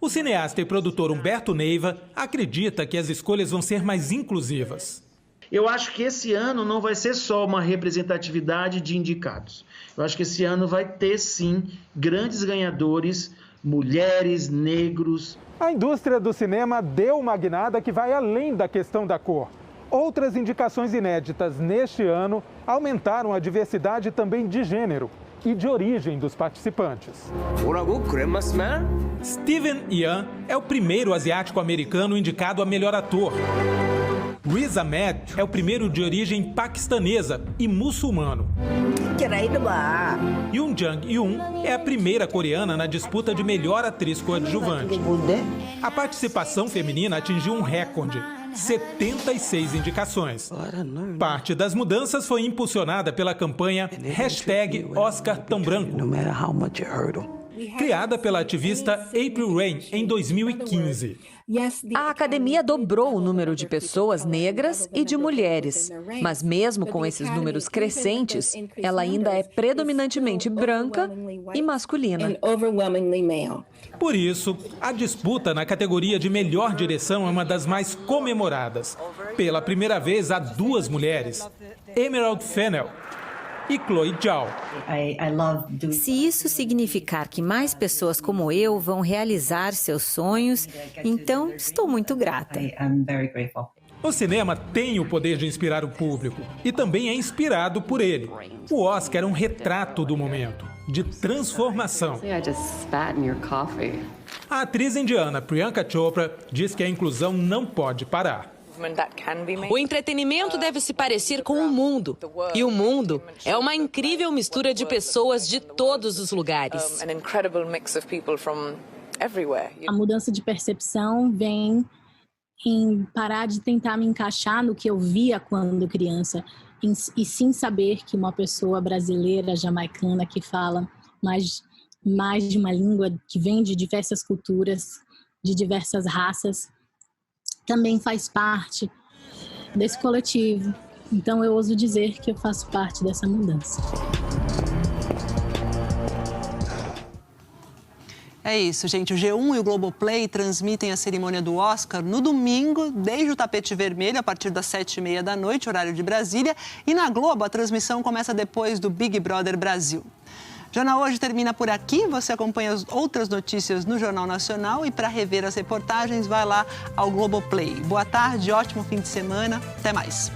O cineasta e produtor Humberto Neiva acredita que as escolhas vão ser mais inclusivas. Eu acho que esse ano não vai ser só uma representatividade de indicados. Eu acho que esse ano vai ter, sim, grandes ganhadores, mulheres, negros. A indústria do cinema deu uma guinada que vai além da questão da cor. Outras indicações inéditas neste ano aumentaram a diversidade também de gênero e de origem dos participantes. Steven Yeun é o primeiro asiático-americano indicado a melhor ator. Riz Ahmed é o primeiro de origem paquistanesa e muçulmano. Yoon Jung-yoon é a primeira coreana na disputa de melhor atriz coadjuvante. A participação feminina atingiu um recorde, 76 indicações. Parte das mudanças foi impulsionada pela campanha #OscarTãoBranco, criada pela ativista April Reign em 2015. A academia dobrou o número de pessoas negras e de mulheres, mas mesmo com esses números crescentes, ela ainda é predominantemente branca e masculina. Por isso, a disputa na categoria de melhor direção é uma das mais comemoradas. Pela primeira vez, há 2 mulheres, Emerald Fennell e Chloe Zhao. Se isso significar que mais pessoas como eu vão realizar seus sonhos, então estou muito grata. O cinema tem o poder de inspirar o público e também é inspirado por ele. O Oscar é um retrato do momento, de transformação. A atriz indiana Priyanka Chopra diz que a inclusão não pode parar. O entretenimento deve se parecer com o mundo. E o mundo é uma incrível mistura de pessoas de todos os lugares. A mudança de percepção vem em parar de tentar me encaixar no que eu via quando criança e sim saber que uma pessoa brasileira, jamaicana, que fala mais de uma língua, que vem de diversas culturas, de diversas raças, também faz parte desse coletivo. Então eu ouso dizer que eu faço parte dessa mudança. É isso, gente. O G1 e o Globoplay transmitem a cerimônia do Oscar no domingo, desde o tapete vermelho, a partir das 7h30 da noite, horário de Brasília. E na Globo, a transmissão começa depois do Big Brother Brasil. O Jornal Hoje termina por aqui. Você acompanha as outras notícias no Jornal Nacional e para rever as reportagens, vai lá ao Globoplay. Boa tarde, ótimo fim de semana. Até mais.